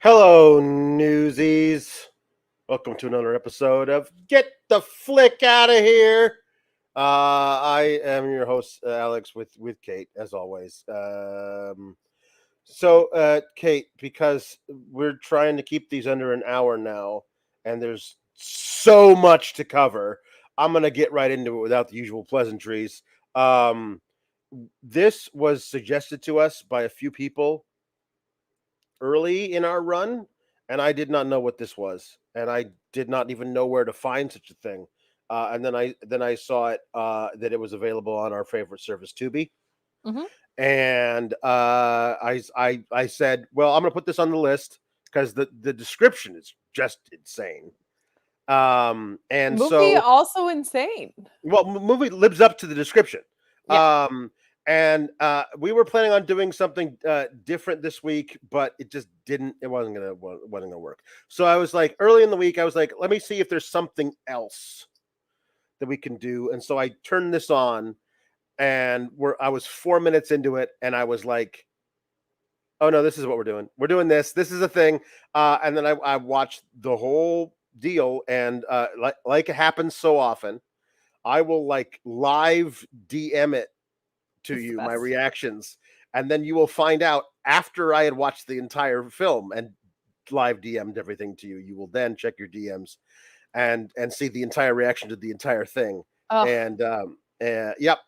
Hello, newsies. Welcome to another episode of Get the Flick Out of Here. I am your host, Alex, with Kate, as always. Kate, because we're trying to keep these under an hour now, and there's so much to cover, I'm going to get right into it without the usual pleasantries. This was suggested to us by a few people early in our run, and I did not know what this was, and I did not even know where to find such a thing. And then I saw it that it was available on our favorite service, Tubi, Mhm. and I said, well, I'm gonna put this on the list because the description is just insane. And Movie so also insane. well, movie lives up to the description. Yeah. Um, and we were planning on doing something different this week, but it just didn't. It wasn't gonna work. So I was like, early in the week, I was like, let me see if there's something else that we can do. And so I turned this on, and I was 4 minutes into it, and I was like, oh no, this is what we're doing. We're doing this. This is a thing. And then I watched the whole deal, and like it happens so often, I will like live DM it to It's the you, my best. reactions, and then you will find out after I had watched the entire film and live DM'd everything to you. You will then check your DMs and see the entire reaction to the entire thing. Oh, And yep,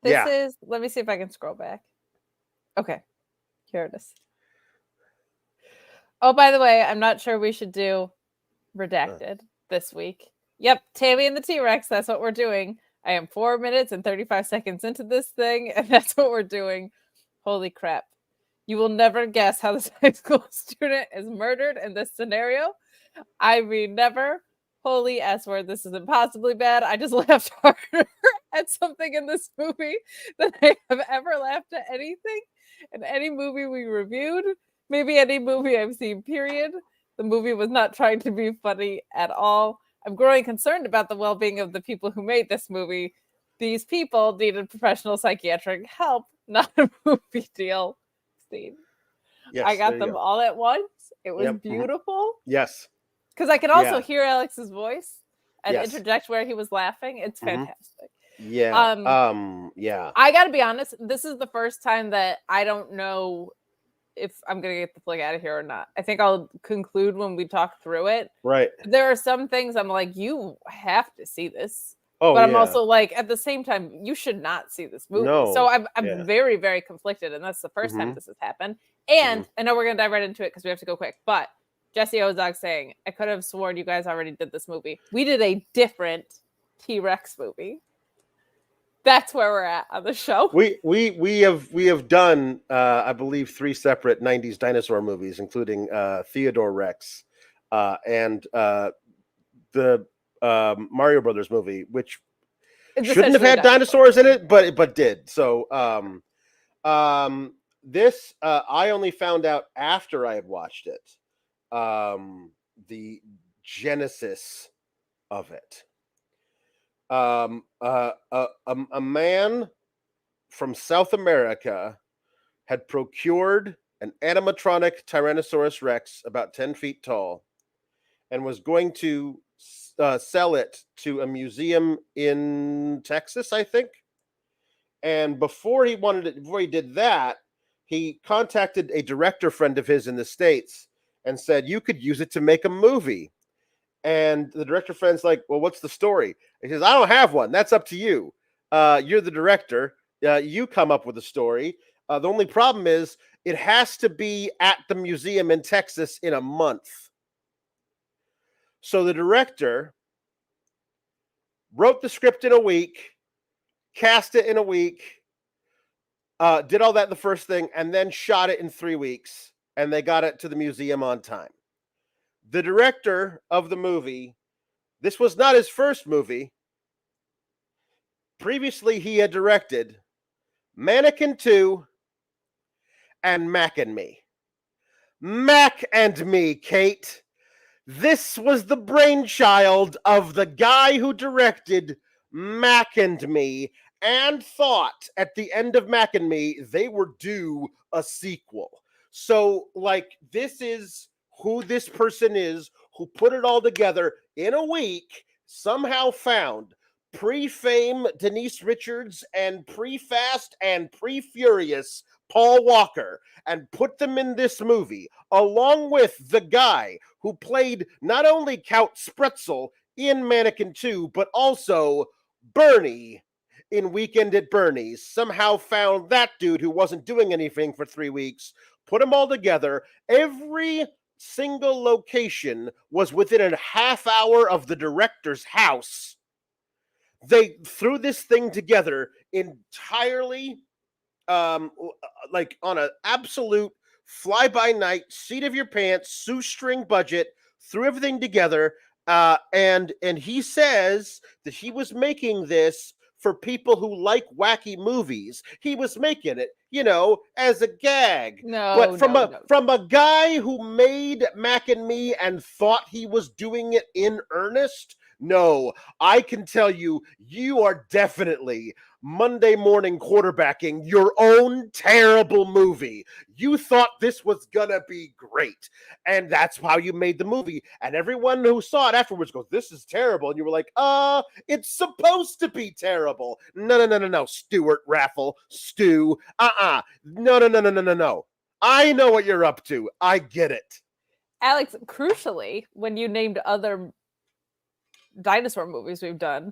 this yeah, is. Let me see if I can scroll back. Okay, here it is. Oh, by the way, I'm not sure we should do redacted this week. Yep, Tammy and the T-Rex. That's what we're doing. I am 4 minutes and 35 seconds into this thing, and that's what we're doing. Holy crap. You will never guess how this high school student is murdered in this scenario. I mean, never. Holy S word, this is impossibly bad. I just laughed harder at something in this movie than I have ever laughed at anything in any movie we reviewed. Maybe any movie I've seen, period. The movie was not trying to be funny at all. I'm growing concerned about the well being of the people who made this movie. These people needed professional psychiatric help, not a movie deal scene. I yes, there got you them go. all at once. It was Yep, beautiful yes, because I could also yeah, hear Alex's voice and yes, interject where he was laughing. It's hmm fantastic. yeah, Um, yeah, I got to be honest. This is the first time that I don't know if I'm gonna get the flick out of here or not. I think I'll conclude when we talk through it. right. There are some things I'm like, you have to see this. Oh But I'm yeah, also like, at the same time, you should not see this movie. So no, I'm yeah, very, very conflicted, and that's the first time hmm this has happened. hmm And I know we're gonna dive right into it because we have to go quick. But Jesse Ozog saying, I could have sworn you guys already did this movie. We did a different T-Rex movie. That's where we're at on the show. We have done I believe 3 separate '90s dinosaur movies, including Theodore Rex and the Mario Brothers movie, which It's shouldn't have essentially a had dinosaur dinosaurs in movie. it, but did. So this I only found out after I had watched it. The genesis of it. A man from South America had procured an animatronic Tyrannosaurus Rex about 10 feet tall and was going to sell it to a museum in Texas, I think. And before he did that, he contacted a director friend of his in the States and said, you could use it to make a movie. And the director friend's like, well, what's the story? He says, I don't have one. That's up to you. You're the director. You come up with a story. The only problem is it has to be at the museum in Texas in a month. So the director wrote the script in a week, cast it in a week, did all that in the first thing, and then shot it in 3 weeks. And they got it to the museum on time. The director of the movie, this was not his first movie. Previously, he had directed Mannequin 2 and Mac and Me. Mac and Me, Kate. This was the brainchild of the guy who directed Mac and Me and thought at the end of Mac and Me they were due a sequel. So, like, this is who this person is who put it all together in a week, somehow found pre-fame Denise Richards and pre-fast and pre-furious Paul Walker and put them in this movie, along with the guy who played not only Count Spretzel in Mannequin 2, but also Bernie in Weekend at Bernie's. Somehow found that dude who wasn't doing anything for 3 weeks, put them all together. Every single location was within a half hour of the director's house. They threw this thing together entirely, like on an absolute fly by night, seat of your pants, shoestring budget, threw everything together. And he says that he was making this for people who like wacky movies. He was making it, as a gag. But from a guy who made Mac and Me and thought he was doing it in earnest, no, I can tell you, you are definitely Monday morning quarterbacking your own terrible movie. You thought this was gonna be great, and that's how you made the movie. And everyone who saw it afterwards goes, "This is terrible," and you were like, it's supposed to be terrible." No, Stuart Raffle, Stu, no. I know what you're up to. I get it. Alex, crucially, when you named other dinosaur movies we've done,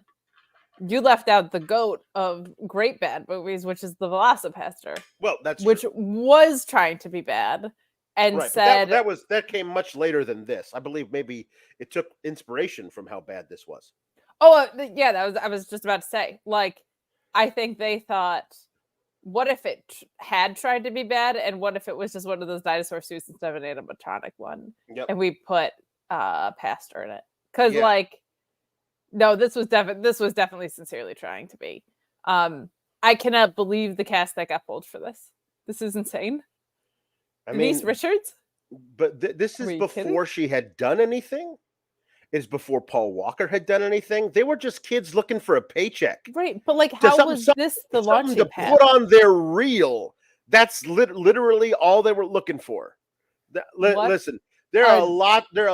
you left out the GOAT of great bad movies, which is the Velocipaster. Well, that's which true. Was trying to be bad and right, said that came much later than this. I believe maybe it took inspiration from how bad this was. Oh, yeah, I was just about to say. Like, I think they thought, what if it had tried to be bad, and what if it was just one of those dinosaur suits instead of an animatronic one? Yep. And we put Pastor in it because, no, this was definitely sincerely trying to be. I cannot believe the cast that got pulled for this. This is insane. Denise Richards? But this is before she had done anything. It's before Paul Walker had done anything. They were just kids looking for a paycheck. Right, but like, how was this the launching to pad? Put on their reel. That's literally all they were looking for. Listen, there are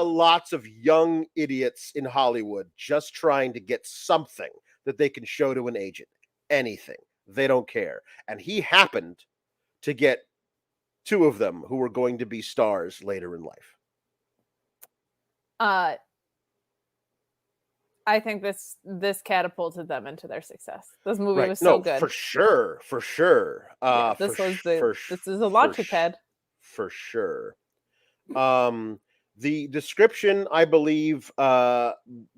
lots of young idiots in Hollywood just trying to get something that they can show to an agent. Anything. They don't care. And he happened to get two of them who were going to be stars later in life. I think this catapulted them into their success. This movie was so good. For sure. This is a launching pad. For sure. The description, I believe,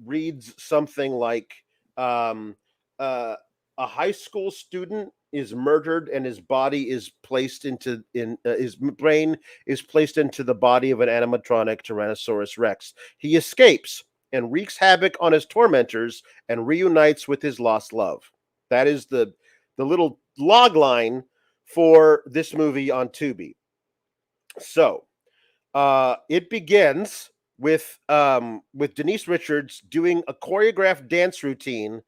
reads something like a high school student is murdered and his body is placed his brain is placed into the body of an animatronic Tyrannosaurus Rex. He escapes and wreaks havoc on his tormentors and reunites with his lost love. That is the little log line for this movie on Tubi. So it begins with Denise Richards doing a choreographed dance routine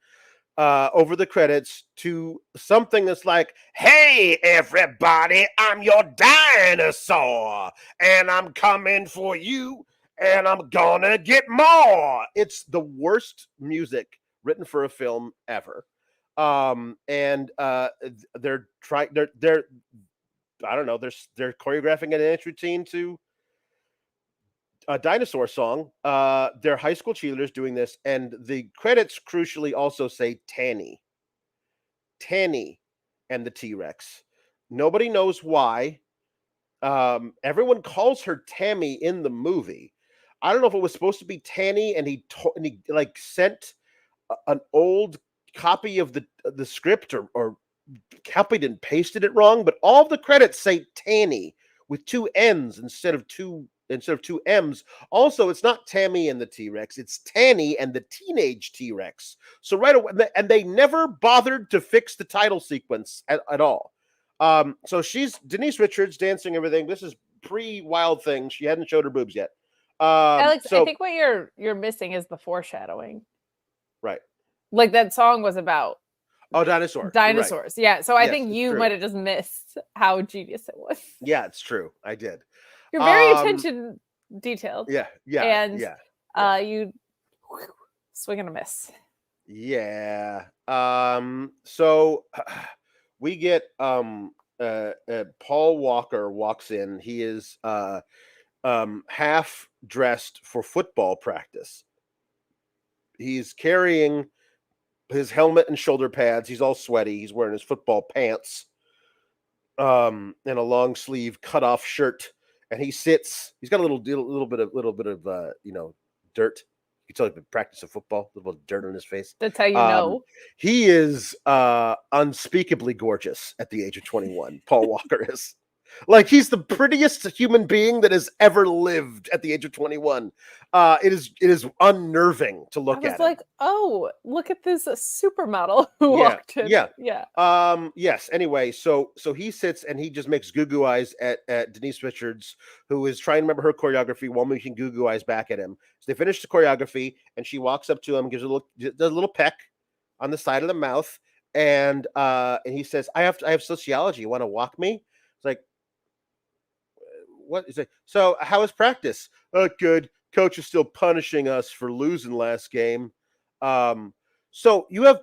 over the credits to something that's like, "Hey everybody, I'm your dinosaur and I'm coming for you and I'm gonna get more." It's the worst music written for a film ever. And they're I don't know, they're choreographing a dance routine to a dinosaur song. They're high school cheerleaders doing this, and the credits crucially also say Tanny and the T-Rex. Nobody knows why. Everyone calls her Tammy in the movie. I don't know if it was supposed to be Tanny, and he like sent an old copy of the script or copied and pasted it wrong, but all of the credits say Tanny with two N's instead of two M's. Also, it's not Tammy and the T-Rex, it's Tanny and the teenage T-Rex. So right away, and they never bothered to fix the title sequence at all. So she's Denise Richards dancing everything. This is pre-Wild Thing. She hadn't showed her boobs yet. Alex, I think what you're missing is the foreshadowing. Right. Like that song was about Oh, dinosaur. You're right. Dinosaurs. Yeah. So I Yes, think it's you true. might have just missed how genius it was. Yeah, it's true. I did. You're very attention detailed. Yeah. And Yeah. you swing and a miss. Yeah. So we get Paul Walker walks in. He is half dressed for football practice. He's carrying his helmet and shoulder pads. He's all sweaty. He's wearing his football pants, and a long sleeve cut off shirt. And he sits. He's got a little bit of dirt. You can tell he's been practicing football. A little bit of dirt on his face. That's how you know. He is unspeakably gorgeous at the age of 21. Paul Walker is. Like, he's the prettiest human being that has ever lived at the age of 21. It is unnerving to look at. I was like, oh, look at this supermodel who walked in. Yeah. Yes. Anyway, so he sits and he just makes goo eyes at Denise Richards, who is trying to remember her choreography while making goo eyes back at him. So they finish the choreography, and she walks up to him, does a little peck on the side of the mouth, and he says, I have sociology. You want to walk me? It's like, what is it? So how was practice? Oh, good. Coach is still punishing us for losing last game. So you have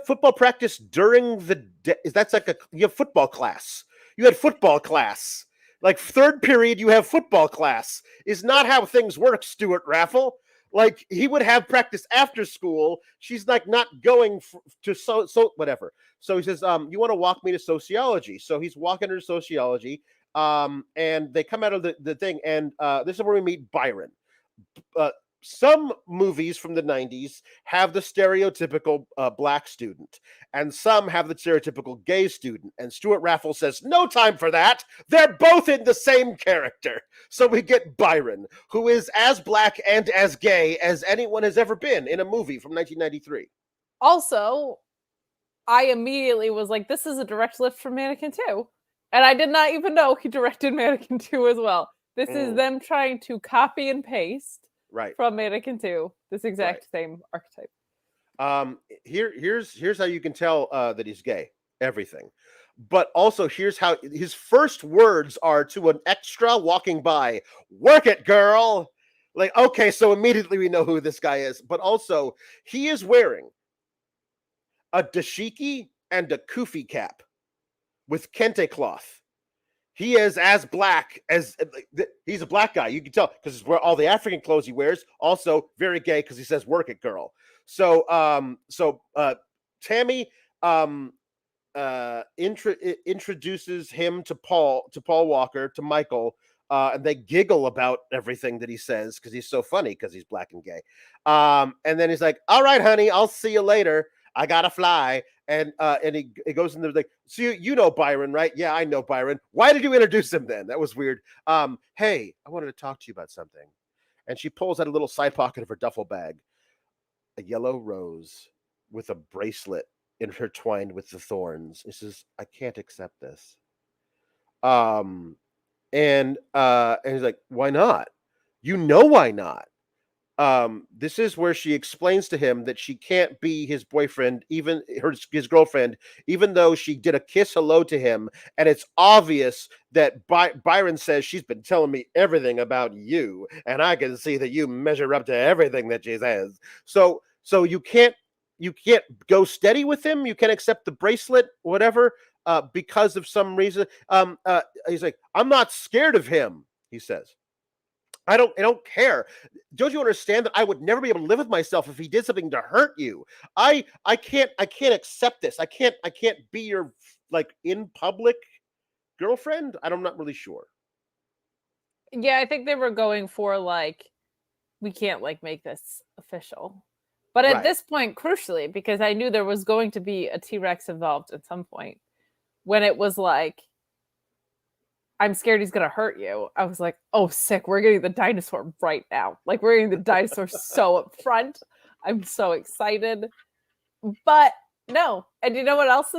football practice during the day. That's like you have football class. You had football class. Like, third period, you have football class. Is not how things work, Stuart Raffle. Like, he would have practice after school. She's like not going to so whatever. So he says, you want to walk me to sociology? So he's walking her to sociology. And they come out of the thing, and this is where we meet Byron. Some movies from the 90s have the stereotypical black student, and some have the stereotypical gay student. And Stuart Raffle says, no time for that. They're both in the same character. So we get Byron, who is as black and as gay as anyone has ever been in a movie from 1993. Also, I immediately was like, this is a direct lift from Mannequin 2. And I did not even know he directed Mannequin 2 as well. This is them trying to copy and paste from Mannequin 2, this exact same archetype. Here's how you can tell that he's gay. Everything. But also, here's how his first words are to an extra walking by. Work it, girl. Like, okay, so immediately we know who this guy is. But also, he is wearing a dashiki and a kufi cap with kente cloth. He is as black as he's a black guy. You can tell because it's where all the African clothes he wears. Also very gay because he says "work it, girl." So Tammy introduces him to Paul Walker, to Michael, and they giggle about everything that he says because he's so funny because he's black and gay. And then he's like, "All right, honey, I'll see you later. I gotta fly." And he goes in there like, so you know Byron, right? Yeah, I know Byron. Why did you introduce him then? That was weird. Hey, I wanted to talk to you about something. And she pulls out a little side pocket of her duffel bag, a yellow rose with a bracelet intertwined with the thorns. He says, I can't accept this. And he's like, why not? You know why not? This is where she explains to him that she can't be his boyfriend, even his girlfriend, even though she did a kiss hello to him. And it's obvious that Byron says, she's been telling me everything about you, and I can see that you measure up to everything that she says. So you can't go steady with him. You can't accept the bracelet, whatever, because of some reason. He's like, I'm not scared of him, he says. I don't care. Don't you understand that I would never be able to live with myself if he did something to hurt you? I can't accept this. I can't be your, like, in public girlfriend. I'm not really sure. Yeah, I think they were going for, like, we can't, like, make this official. But at this point, crucially, because I knew there was going to be a T-Rex involved at some point, when it was like, I'm scared he's going to hurt you, I was like, oh, sick. We're getting the dinosaur right now. Like, we're getting the dinosaur so up front. I'm so excited. But no. And you know what else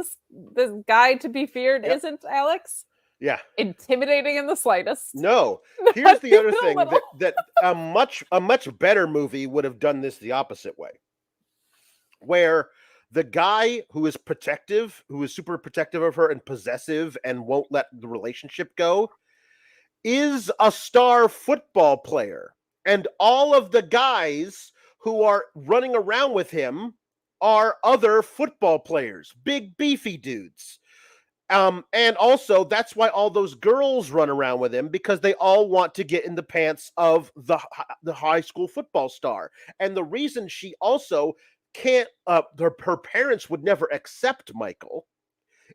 this guy to be feared isn't, Alex? Yeah. Intimidating in the slightest. No. Here's the other thing that a much better movie would have done this the opposite way. Where The guy who is protective, who is super protective of her and possessive and won't let the relationship go, is a star football player. And all of the guys who are running around with him are other football players, big beefy dudes. And also that's why all those girls run around with him, because they all want to get in the pants of the high school football star. And the reason she also can't, her parents would never accept Michael,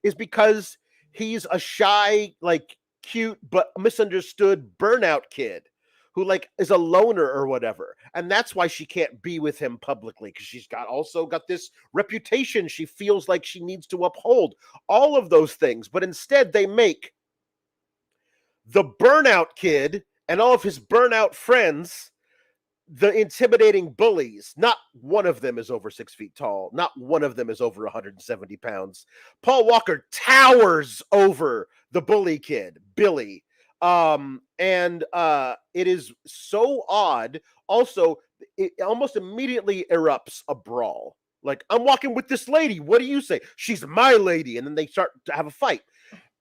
is because he's a shy, like cute but misunderstood burnout kid who like is a loner or whatever. And that's why she can't be with him publicly, because she's also got this reputation she feels like she needs to uphold, all of those things. But instead they make the burnout kid and all of his burnout friends the intimidating bullies. Not one of them is over 6 feet tall. Not one of them is over 170 pounds. Paul Walker towers over the bully kid, Billy. And it is so odd. Also, it almost immediately erupts a brawl. Like, I'm walking with this lady. What do you say? She's my lady. And then they start to have a fight.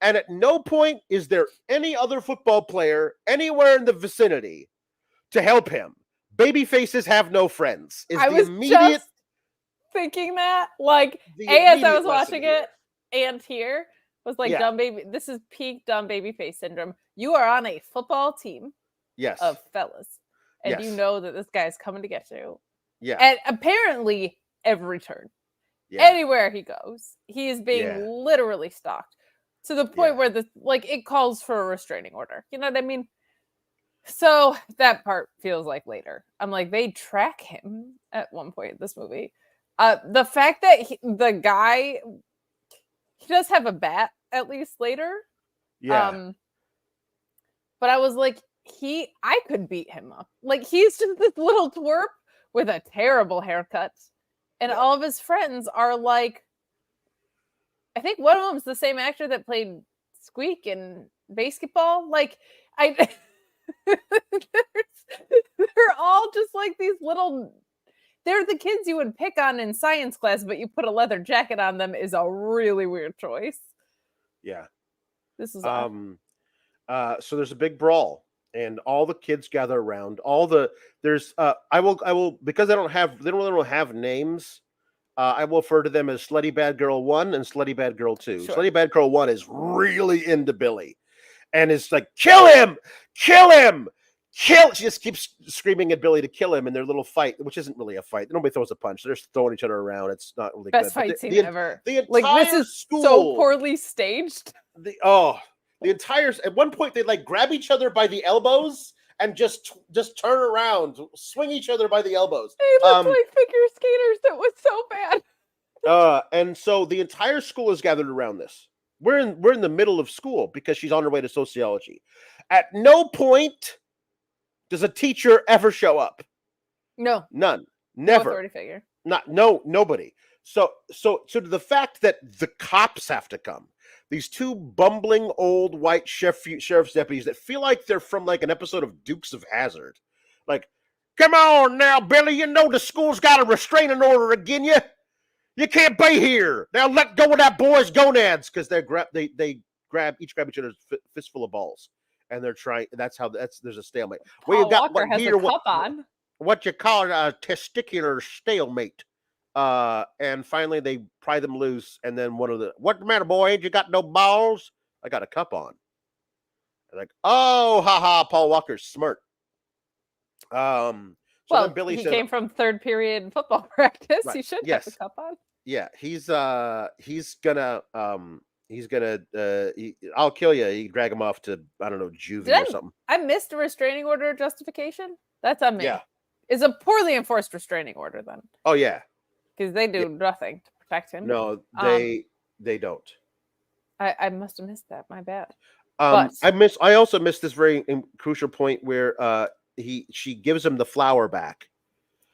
And at no point is there any other football player anywhere in the vicinity to help him. Baby faces have no friends. I was just thinking that, like, as I was watching it, and here was like, dumb baby. This is peak dumb baby face syndrome. You are on a football team, yes, of fellas, and you know that this guy's coming to get you. Yeah, and apparently every turn, anywhere he goes, he is being literally stalked to the point where it calls for a restraining order. You know what I mean? So that part feels like later. I'm like, they track him at one point in this movie. The fact that the guy, he does have a bat at least later. Yeah. But I was like, I could beat him up. Like, he's just this little twerp with a terrible haircut. And all of his friends are like, I think one of them's the same actor that played Squeak in Basketball. Like, they're all just like these little, they're the kids you would pick on in science class, but you put a leather jacket on them is a really weird choice. Yeah. This is so there's a big brawl and all the kids gather around. There's I will because they don't really have names. I will refer to them as Slutty Bad Girl 1 and Slutty Bad Girl 2. Sure. Slutty Bad Girl 1 is really into Billy. And it's like, kill him! Kill him! Kill! She just keeps screaming at Billy to kill him in their little fight, which isn't really a fight. Nobody throws a punch. They're just throwing each other around. It's not really best good. Fight scene ever. The entire this is school, so poorly staged. At one point they like grab each other by the elbows and just turn around, swing each other by the elbows. They look like figure skaters. That was so bad. And so the entire school is gathered around this. We're in the middle of school because she's on her way to sociology. At no point does a teacher ever show up. No. None. Never. No authority figure. Nobody. So to the fact that the cops have to come, these two bumbling old white sheriff's deputies that feel like they're from like an episode of Dukes of Hazzard. Like, come on now, Billy, you know the school's got a restraining order again you. You can't be here. Now let go of that boy's gonads, because they grab each other's fistful of balls, and they're trying. There's a stalemate. Paul Walker has a cup on. What you call a testicular stalemate. And finally they pry them loose, and then what's the matter, boy? Ain't you got no balls? I got a cup on. They're like, oh, haha, Paul Walker's smart. So Billy came from third period football practice. Right. He should have the cup on. Yeah, he's gonna I'll kill you. You drag him off to, I don't know, juvie or something. I missed a restraining order justification. That's on me. Yeah. It's a poorly enforced restraining order then. Oh yeah. Because they do nothing to protect him. No, they don't. I must have missed that. My bad. I also missed this very crucial point where she gives him the flower back,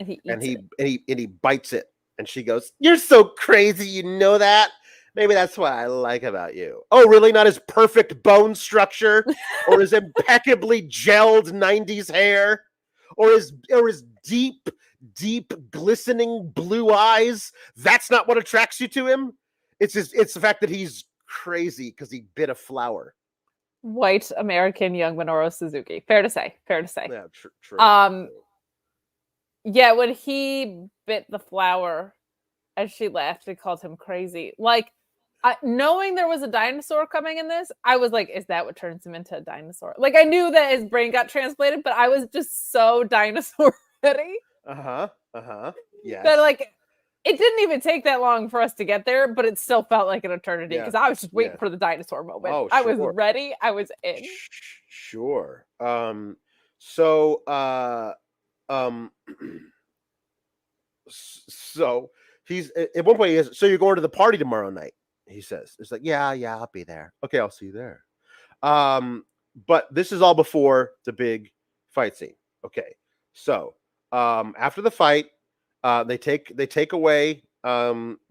and he bites it, and she goes, "You're so crazy, you know that? Maybe that's what I like about you." Oh, really? Not his perfect bone structure, or his impeccably gelled '90s hair, or his deep deep, glistening blue eyes. That's not what attracts you to him. It's the fact that he's crazy because he bit a flower. White American young Minoru Suzuki. Fair to say. Fair to say. Yeah, true. Yeah, when he bit the flower, and she laughed and called him crazy. Like, knowing there was a dinosaur coming in this, I was like, is that what turns him into a dinosaur? Like, I knew that his brain got transplanted, but I was just so dinosaur ready. Yes. That, like, it didn't even take that long for us to get there, but it still felt like an eternity because I was just waiting for the dinosaur moment. Oh, I was ready. I was in. Sure. So he's at one point he says, so you're going to the party tomorrow night, he says. It's like, yeah, I'll be there. Okay, I'll see you there. But this is all before the big fight scene. Okay. So after the fight, they take away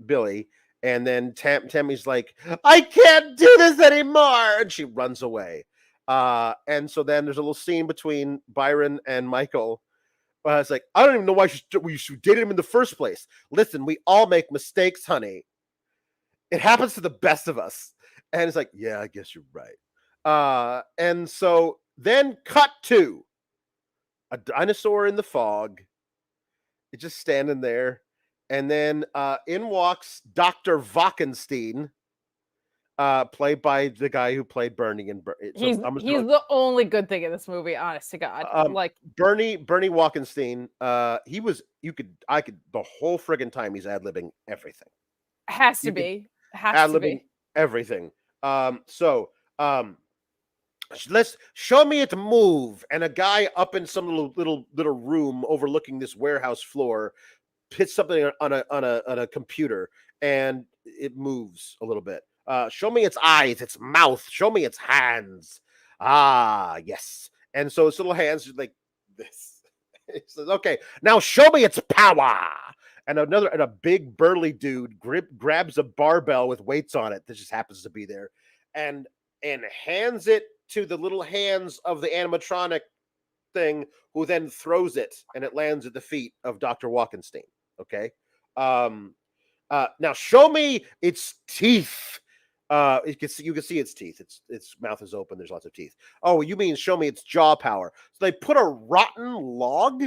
Billy, and then Tammy's like, I can't do this anymore, and she runs away. And so then there's a little scene between Byron and Michael. It's like, I don't even know why we dated him in the first place. Listen, we all make mistakes, honey. It happens to the best of us. And it's like, yeah, I guess you're right. And so then cut to a dinosaur in the fog. It's just standing there. And then in walks Dr. Wachenstein, played by the guy who played Bernie in He's the only good thing in this movie, honest to God. Like Bernie Wachenstein, I could the whole friggin' time he's ad-libbing everything. Has to be everything. Let's show me it move, and a guy up in some little room overlooking this warehouse floor hits something on a computer, and it moves a little bit. Show me its eyes, its mouth. Show me its hands. Ah, yes. And so its little hands are like this. It says, okay, now show me its power. And a big burly dude grabs a barbell with weights on it that just happens to be there, and hands it to the little hands of the animatronic thing, who then throws it, and it lands at the feet of Dr. Wachenstein. Okay. Now show me its teeth. You can see its teeth. Its mouth is open. There's lots of teeth. Oh, you mean show me its jaw power? So they put a rotten log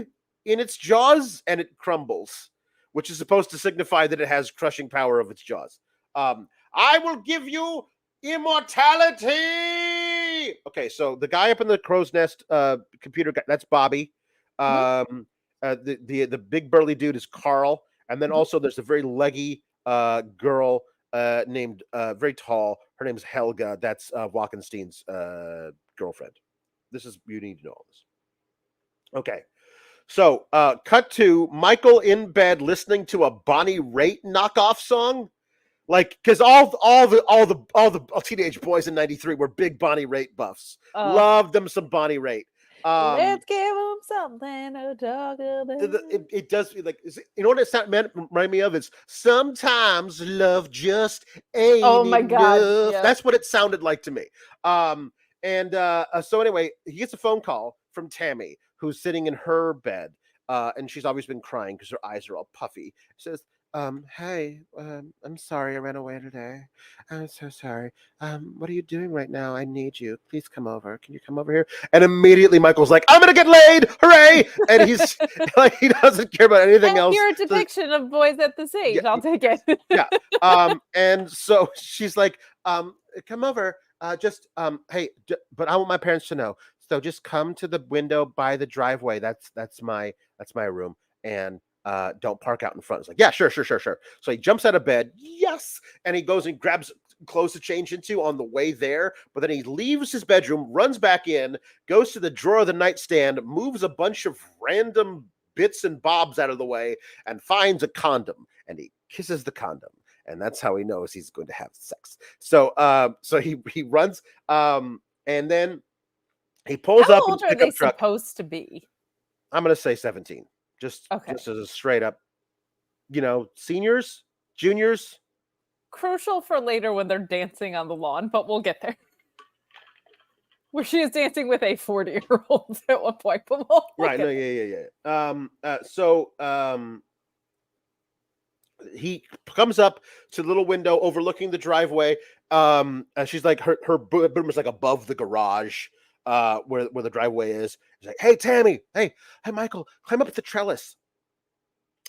in its jaws, and it crumbles, which is supposed to signify that it has crushing power of its jaws. I will give you immortality. Okay, so the guy up in the crow's nest computer guy, that's Bobby. The big burly dude is Carl, and then also there's a very leggy girl named very tall. Her name's Helga. That's Wachenstein's girlfriend. You need to know all this. Okay. So cut to Michael in bed listening to a Bonnie Raitt knockoff song. Like, because all the teenage boys in '93 were big Bonnie Raitt buffs. Loved them some Bonnie Raitt. Let's give them something to talk about. It does, like, you know what it remind me of? It's sometimes love just ain't enough. God, That's what it sounded like to me. So anyway, he gets a phone call from Tammy, who's sitting in her bed, and she's always been crying because her eyes are all puffy. She says, hey, I'm sorry I ran away today. I'm so sorry. What are you doing right now? I need you. Please come over. Can you come over here? And immediately Michael's like, I'm gonna get laid! Hooray! And he's like, he doesn't care about anything else. You're a depiction of boys at this age. I'll take it. Yeah. And so she's like, come over. Hey, but I want my parents to know. So just come to the window by the driveway. That's my room. And don't park out in front. It's like, yeah, sure. So he jumps out of bed, yes, and he goes and grabs clothes to change into on the way there, but then he leaves his bedroom, runs back in, goes to the drawer of the nightstand, moves a bunch of random bits and bobs out of the way, and finds a condom, and he kisses the condom, and that's how he knows he's going to have sex. So he runs, and then he pulls up. How old are they supposed to be? I'm going to say 17. Just as a straight up, seniors, juniors. Crucial for later when they're dancing on the lawn, but we'll get there. Where she is dancing with a 40-year-old at one point. But we'll Right. No. Yeah. So he comes up to the little window overlooking the driveway. And she's like, her bedroom is like above the garage, where the driveway is. He's like, "Hey, Tammy, hey, Michael, climb up the trellis."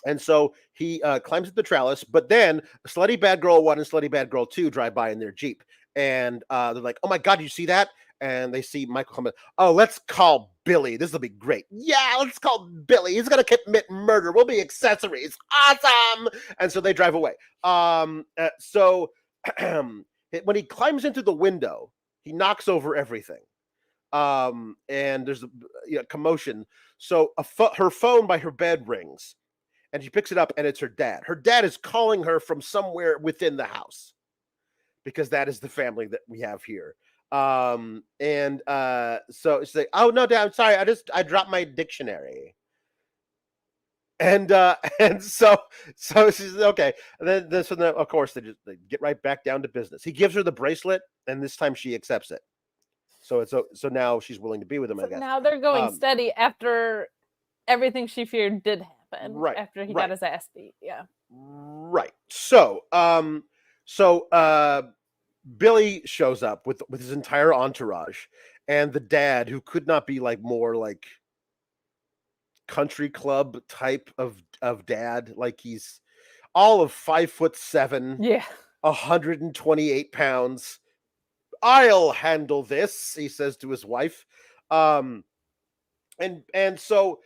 And so he climbs up the trellis, but then Slutty Bad Girl 1 and Slutty Bad Girl 2 drive by in their Jeep. And they're like, "Oh my God, you see that?" And they see Michael come in. "Oh, let's call Billy. This will be great." "Yeah, let's call Billy. He's going to commit murder. We'll be accessories. Awesome." And so they drive away. So when he climbs into the window, he knocks over everything. And there's a commotion. So her phone by her bed rings. And she picks it up, and it's her dad. Her dad is calling her from somewhere within the house, because that is the family that we have here. So she's like, "Oh no, Dad, I'm sorry. I dropped my dictionary." And so she's okay. And then of course they get right back down to business. He gives her the bracelet, and this time she accepts it. So now she's willing to be with him. So I guess now they're going steady after everything she feared did happen. Right. After he got his ass beat. Yeah. Right. So Billy shows up with his entire entourage, and the dad, who could not be like more like country club type of dad. Like, he's all of 5'7", Yeah. 128 pounds. "I'll handle this," he says to his wife. And so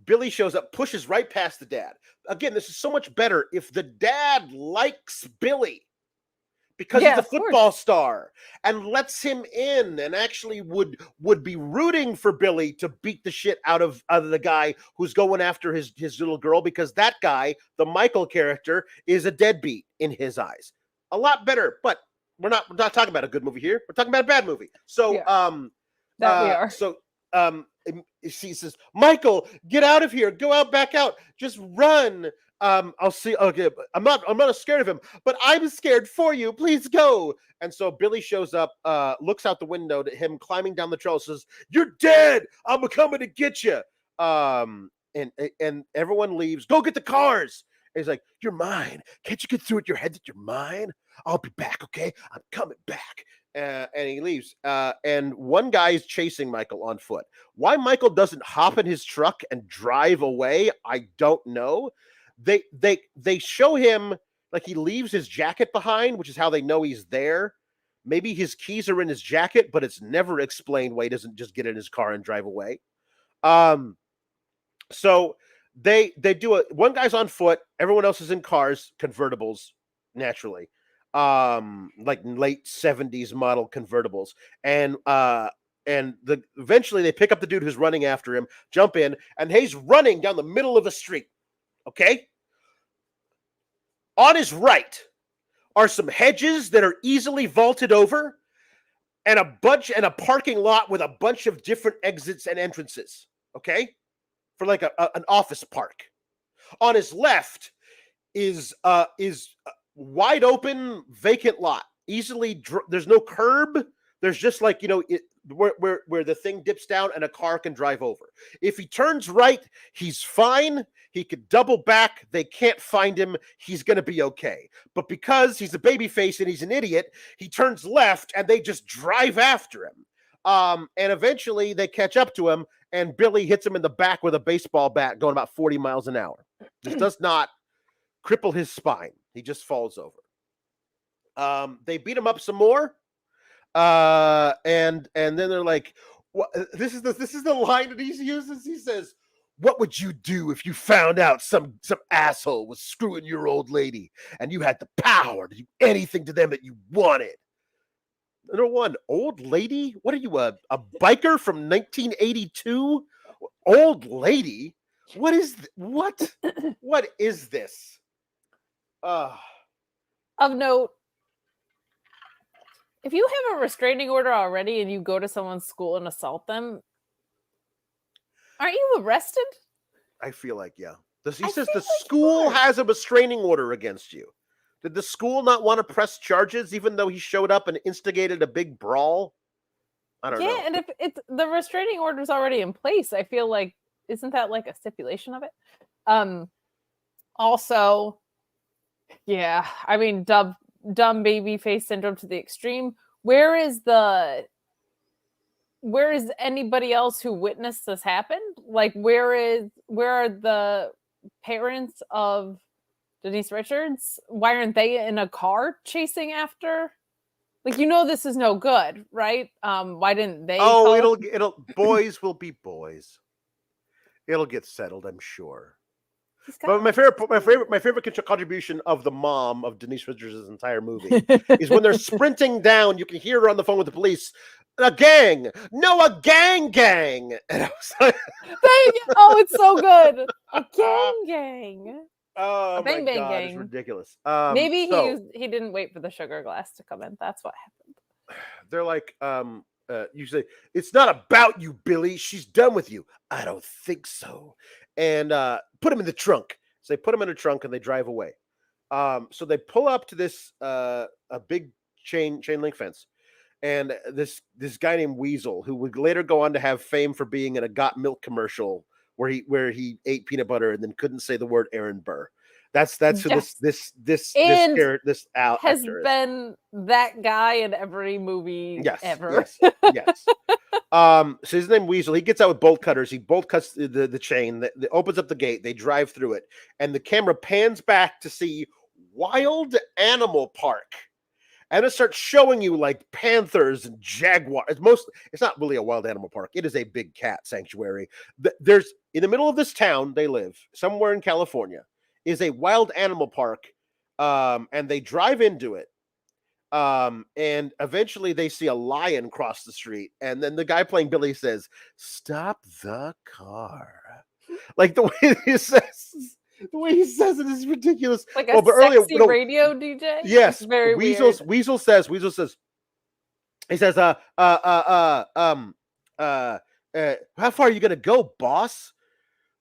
Billy shows up, pushes right past the dad. Again, this is so much better if the dad likes Billy, because he's a football star, and lets him in, and actually would be rooting for Billy to beat the shit out of the guy who's going after his little girl, because that guy, the Michael character, is a deadbeat in his eyes. A lot better, but we're not talking about a good movie here. We're talking about a bad movie. So that we are. So she says, "Michael, get out of here. Go out, back out. Just run. I'll see. Okay, I'm not scared of him, but I'm scared for you. Please go." And so Billy shows up, looks out the window to him climbing down the trellis, says, "You're dead. I'm coming to get you." And everyone leaves. "Go get the cars." And he's like, "You're mine. Can't you get through it your head that you're mine? I'll be back. Okay, I'm coming back." And he leaves. And one guy is chasing Michael on foot. Why Michael doesn't hop in his truck and drive away, I don't know. They show him like he leaves his jacket behind, which is how they know he's there. Maybe his keys are in his jacket, but it's never explained why he doesn't just get in his car and drive away. So they do it. One guy's on foot, everyone else is in cars, convertibles, naturally. Like late 70s model convertibles. And eventually they pick up the dude who's running after him, jump in, and he's running down the middle of a street. Okay? On his right are some hedges that are easily vaulted over, and a parking lot with a bunch of different exits and entrances. Okay? For like an office park. On his left is wide open vacant lot. Easily there's no curb. There's just like, where the thing dips down and a car can drive over. If he turns right, he's fine. He could double back. They can't find him. He's going to be okay. But because he's a babyface and he's an idiot, he turns left and they just drive after him. And eventually they catch up to him, and Billy hits him in the back with a baseball bat going about 40 miles an hour. This does not cripple his spine. He just falls over. They beat him up some more. And then they're like, what, this is the line that he uses. He says, "What would you do if you found out some asshole was screwing your old lady and you had the power to do anything to them that you wanted?" Number one, old lady? What are you, a biker from 1982? Old lady? What is what is this? Of note, if you have a restraining order already and you go to someone's school and assault them, aren't you arrested? I feel like, yeah. He says the school has a restraining order against you. Did the school not want to press charges, even though he showed up and instigated a big brawl? I don't know. And if it's the restraining order is already in place, I feel like isn't that like a stipulation of it? Also, yeah, I mean, dumb baby face syndrome to the extreme. Where is anybody else who witnessed this happen? Like, where are the parents of Denise Richards? Why aren't they in a car chasing after? Like, this is no good, right? Why didn't they? Oh, it'll boys will be boys. It'll get settled, I'm sure. But my favorite contribution of the mom of Denise Richards' entire movie is when they're sprinting down. You can hear her on the phone with the police. A gang, no, a gang. And I was like, oh, it's so good. A gang. Oh a bang, my bang god, gang. it's ridiculous. Maybe he didn't wait for the sugar glass to come in. That's what happened. They're like, you say, it's not about you, Billy. She's done with you. I don't think so. And put him in the trunk. So they put him in a trunk and they drive away. So they pull up to this a big chain link fence. And this guy named Weasel, who would later go on to have fame for being in a Got Milk commercial where he ate peanut butter and then couldn't say the word Aaron Burr. That's who this has actor been that guy in every movie ever. Yes. So his name Weasel. He gets out with bolt cutters. He bolt cuts the chain. That opens up the gate. They drive through it, and the camera pans back to see Wild Animal Park. And it starts showing you like panthers and jaguars. It's not really a wild animal park. It is a big cat sanctuary. There's in the middle of this town they live, somewhere in California, is a wild animal park. And they drive into it. And eventually they see a lion cross the street. And then the guy playing Billy says, "Stop the car." Like the way he says. The way he says it is ridiculous. Like a sexy radio DJ. Yes, it's very weird. Weasel says. He says, how far are you gonna go, boss?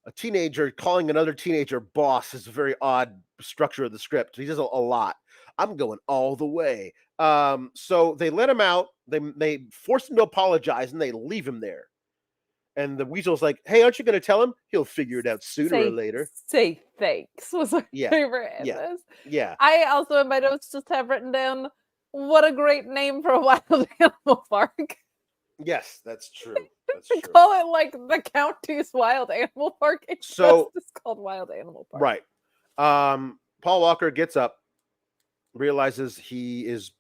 A teenager calling another teenager boss is a very odd structure of the script. He does a lot. I'm going all the way. So they let him out. They force him to apologize, and they leave him there. And the Weasel's like, "Hey, aren't you going to tell him? He'll figure it out sooner or later." Say thanks was my favorite in this. Yeah. I also in my notes just have written down, what a great name for a wild animal park. Yes, that's true. Call it like the county's wild animal park. It's called Wild Animal Park. Right. Paul Walker gets up, realizes he is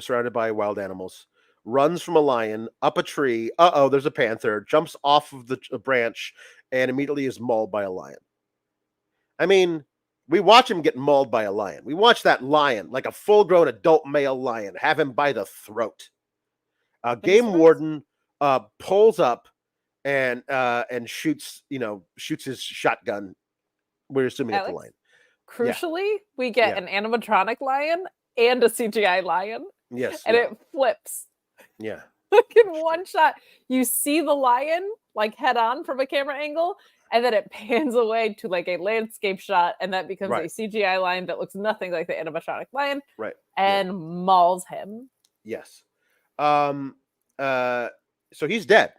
surrounded by wild animals. Runs from a lion, up a tree. There's a panther. Jumps off of the branch and immediately is mauled by a lion. I mean, we watch him get mauled by a lion. We watch that lion, like a full-grown adult male lion, have him by the throat. Game warden pulls up and shoots his shotgun. We're assuming it's a lion. Crucially, we get an animatronic lion and a CGI lion. Yes. And it flips. Yeah. Like in one shot, you see the lion like head on from a camera angle, and then it pans away to like a landscape shot, and that becomes a CGI lion that looks nothing like the animatronic lion. Right. And mauls him. Yes. So he's dead.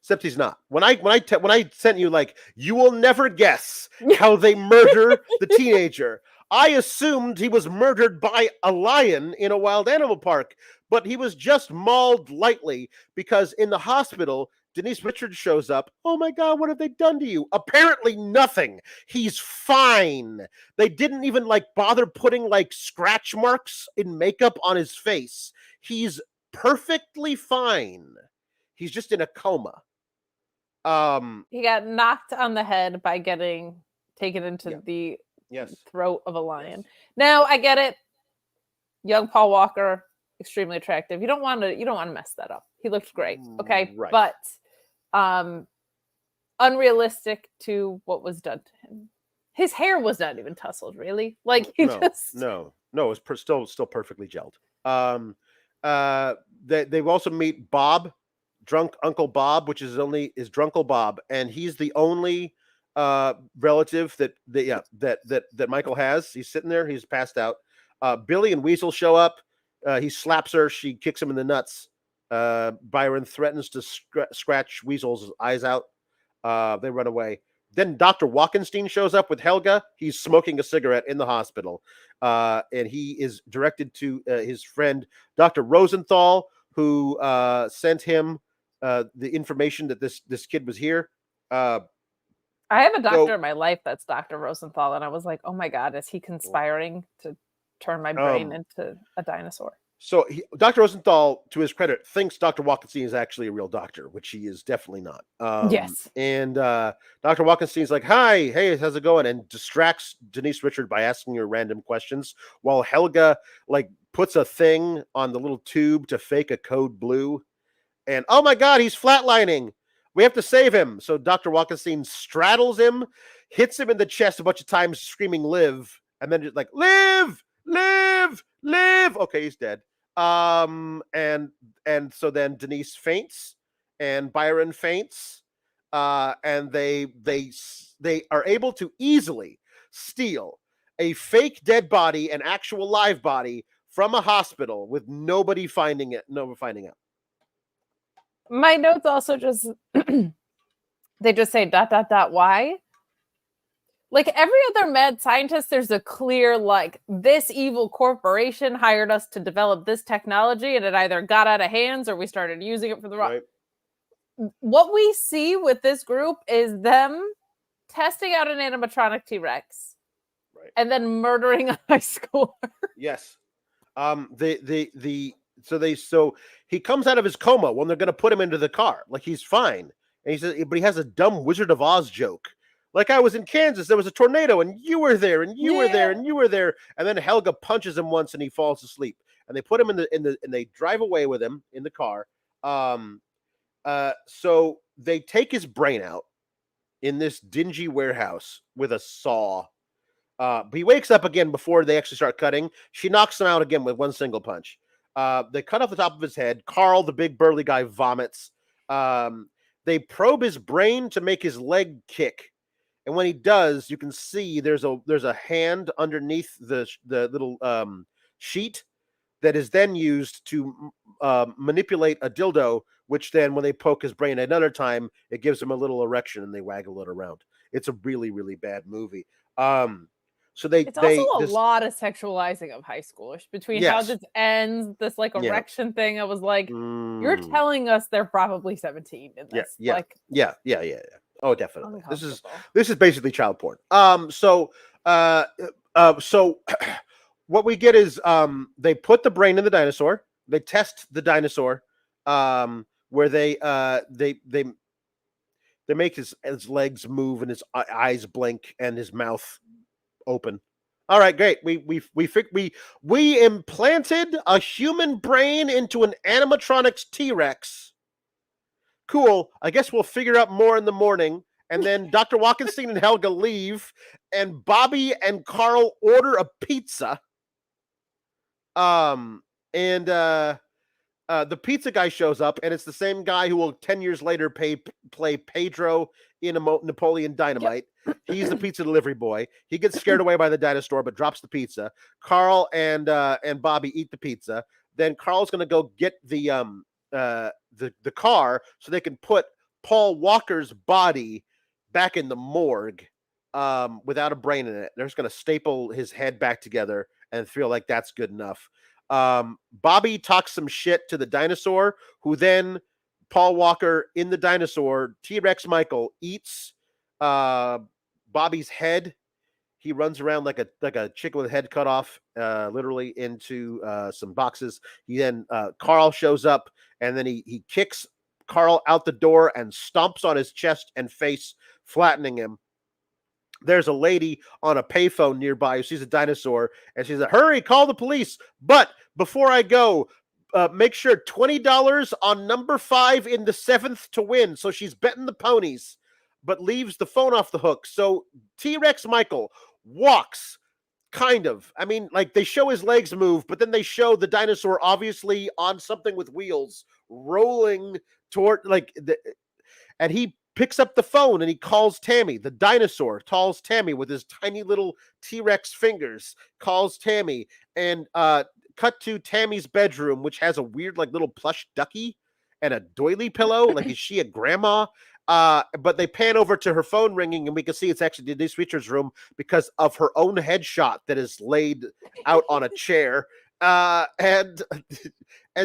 Except he's not. When I sent you like, you will never guess how they murder the teenager, I assumed he was murdered by a lion in a wild animal park, but he was just mauled lightly because in the hospital, Denise Richards shows up. "Oh my God, what have they done to you?" Apparently nothing. He's fine. They didn't even like bother putting like scratch marks in makeup on his face. He's perfectly fine. He's just in a coma. He got knocked on the head by getting taken into the throat of a lion. Now I get it. Young Paul Walker, extremely attractive. You don't want to mess that up. He looked great. Okay. Right. But unrealistic to what was done to him. His hair was not even tousled, really. Like no, it was still perfectly gelled. They also meet Bob, drunk Uncle Bob, which is Drunkle Bob, and he's the only relative that Michael has. He's sitting there, he's passed out. Billy and Weasel show up. He slaps her. She kicks him in the nuts. Byron threatens to scratch Weasel's eyes out. They run away. Then Dr. Walkenstein shows up with Helga. He's smoking a cigarette in the hospital. And he is directed to his friend, Dr. Rosenthal, who sent him the information that this kid was here. I have a doctor in my life that's Dr. Rosenthal, and I was like, oh my God, is he conspiring to turn my brain into a dinosaur? So Dr. Rosenthal, to his credit, thinks Dr. Walkenstein is actually a real doctor, which he is definitely not. Yes. And Dr. Walkenstein's like, hi, hey, how's it going? And distracts Denise Richards by asking her random questions while Helga like puts a thing on the little tube to fake a code blue. And oh my God, he's flatlining. We have to save him. So Dr. Walkenstein straddles him, hits him in the chest a bunch of times, screaming, live. And then just like, live, live, live. Okay, he's dead. And so then Denise faints and Byron faints. And they are able to easily steal a fake dead body, an actual live body from a hospital with nobody finding out. My notes also just they just say ... why? Like every other mad scientist, there's a clear like this evil corporation hired us to develop this technology, and it either got out of hands or we started using it for the wrong. Right. What we see with this group is them testing out an animatronic T-Rex, right, and then murdering a high schooler. Yes. So he comes out of his coma when they're going to put him into the car. Like he's fine. And he says, but he has a dumb Wizard of Oz joke. Like I was in Kansas, there was a tornado and you were there and you were there and you were there. And then Helga punches him once and he falls asleep. And they put him and they drive away with him in the car. So they take his brain out in this dingy warehouse with a saw. But he wakes up again before they actually start cutting. She knocks him out again with one single punch. They cut off the top of his head. Carl, the big burly guy, vomits. They probe his brain to make his leg kick. And when he does, you can see there's a hand underneath the little sheet that is then used to manipulate a dildo, which then when they poke his brain another time, it gives him a little erection and they waggle it around. It's a really, really bad movie. So it's also a lot of sexualizing of high schoolers between how this ends, this like erection thing. I was like, you're telling us they're probably 17 in this. Yeah. Oh, definitely. This is basically child porn. So what we get is they put the brain in the dinosaur. They test the dinosaur, where they make his legs move and his eyes blink and his mouth open. All right, great. We implanted a human brain into an animatronics T-Rex. Cool. I guess we'll figure out more in the morning. And then Dr. Walkenstein and Helga leave, and Bobby and Carl order a pizza. The pizza guy shows up, and it's the same guy who will 10 years later play Pedro in Napoleon Dynamite. Yep. He's the pizza delivery boy. He gets scared away by the dinosaur, but drops the pizza. Carl and Bobby eat the pizza. Then Carl's going to go get the car so they can put Paul Walker's body back in the morgue without a brain in it. They're just going to staple his head back together and feel like that's good enough. Bobby talks some shit to the dinosaur, who then Paul Walker in the dinosaur, T-Rex Michael, eats Bobby's head. He runs around like a chicken with a head cut off, literally into some boxes. Carl shows up, and then he kicks Carl out the door and stomps on his chest and face, flattening him. There's a lady on a payphone nearby who sees a dinosaur, and she's like, hurry, call the police. But before I go, make sure $20 on number 5 in the 7th to win. So she's betting the ponies, but leaves the phone off the hook. So T-Rex Michael walks, kind of. I mean, like, they show his legs move, but then they show the dinosaur obviously on something with wheels rolling toward, and he picks up the phone and he calls Tammy. The dinosaur calls Tammy with his tiny little T-Rex fingers, calls Tammy, and cut to Tammy's bedroom, which has a weird like little plush ducky and a doily pillow. Like, is she a grandma? But they pan over to her phone ringing, and we can see it's actually Denise Richards' room because of her own headshot that is laid out on a chair. And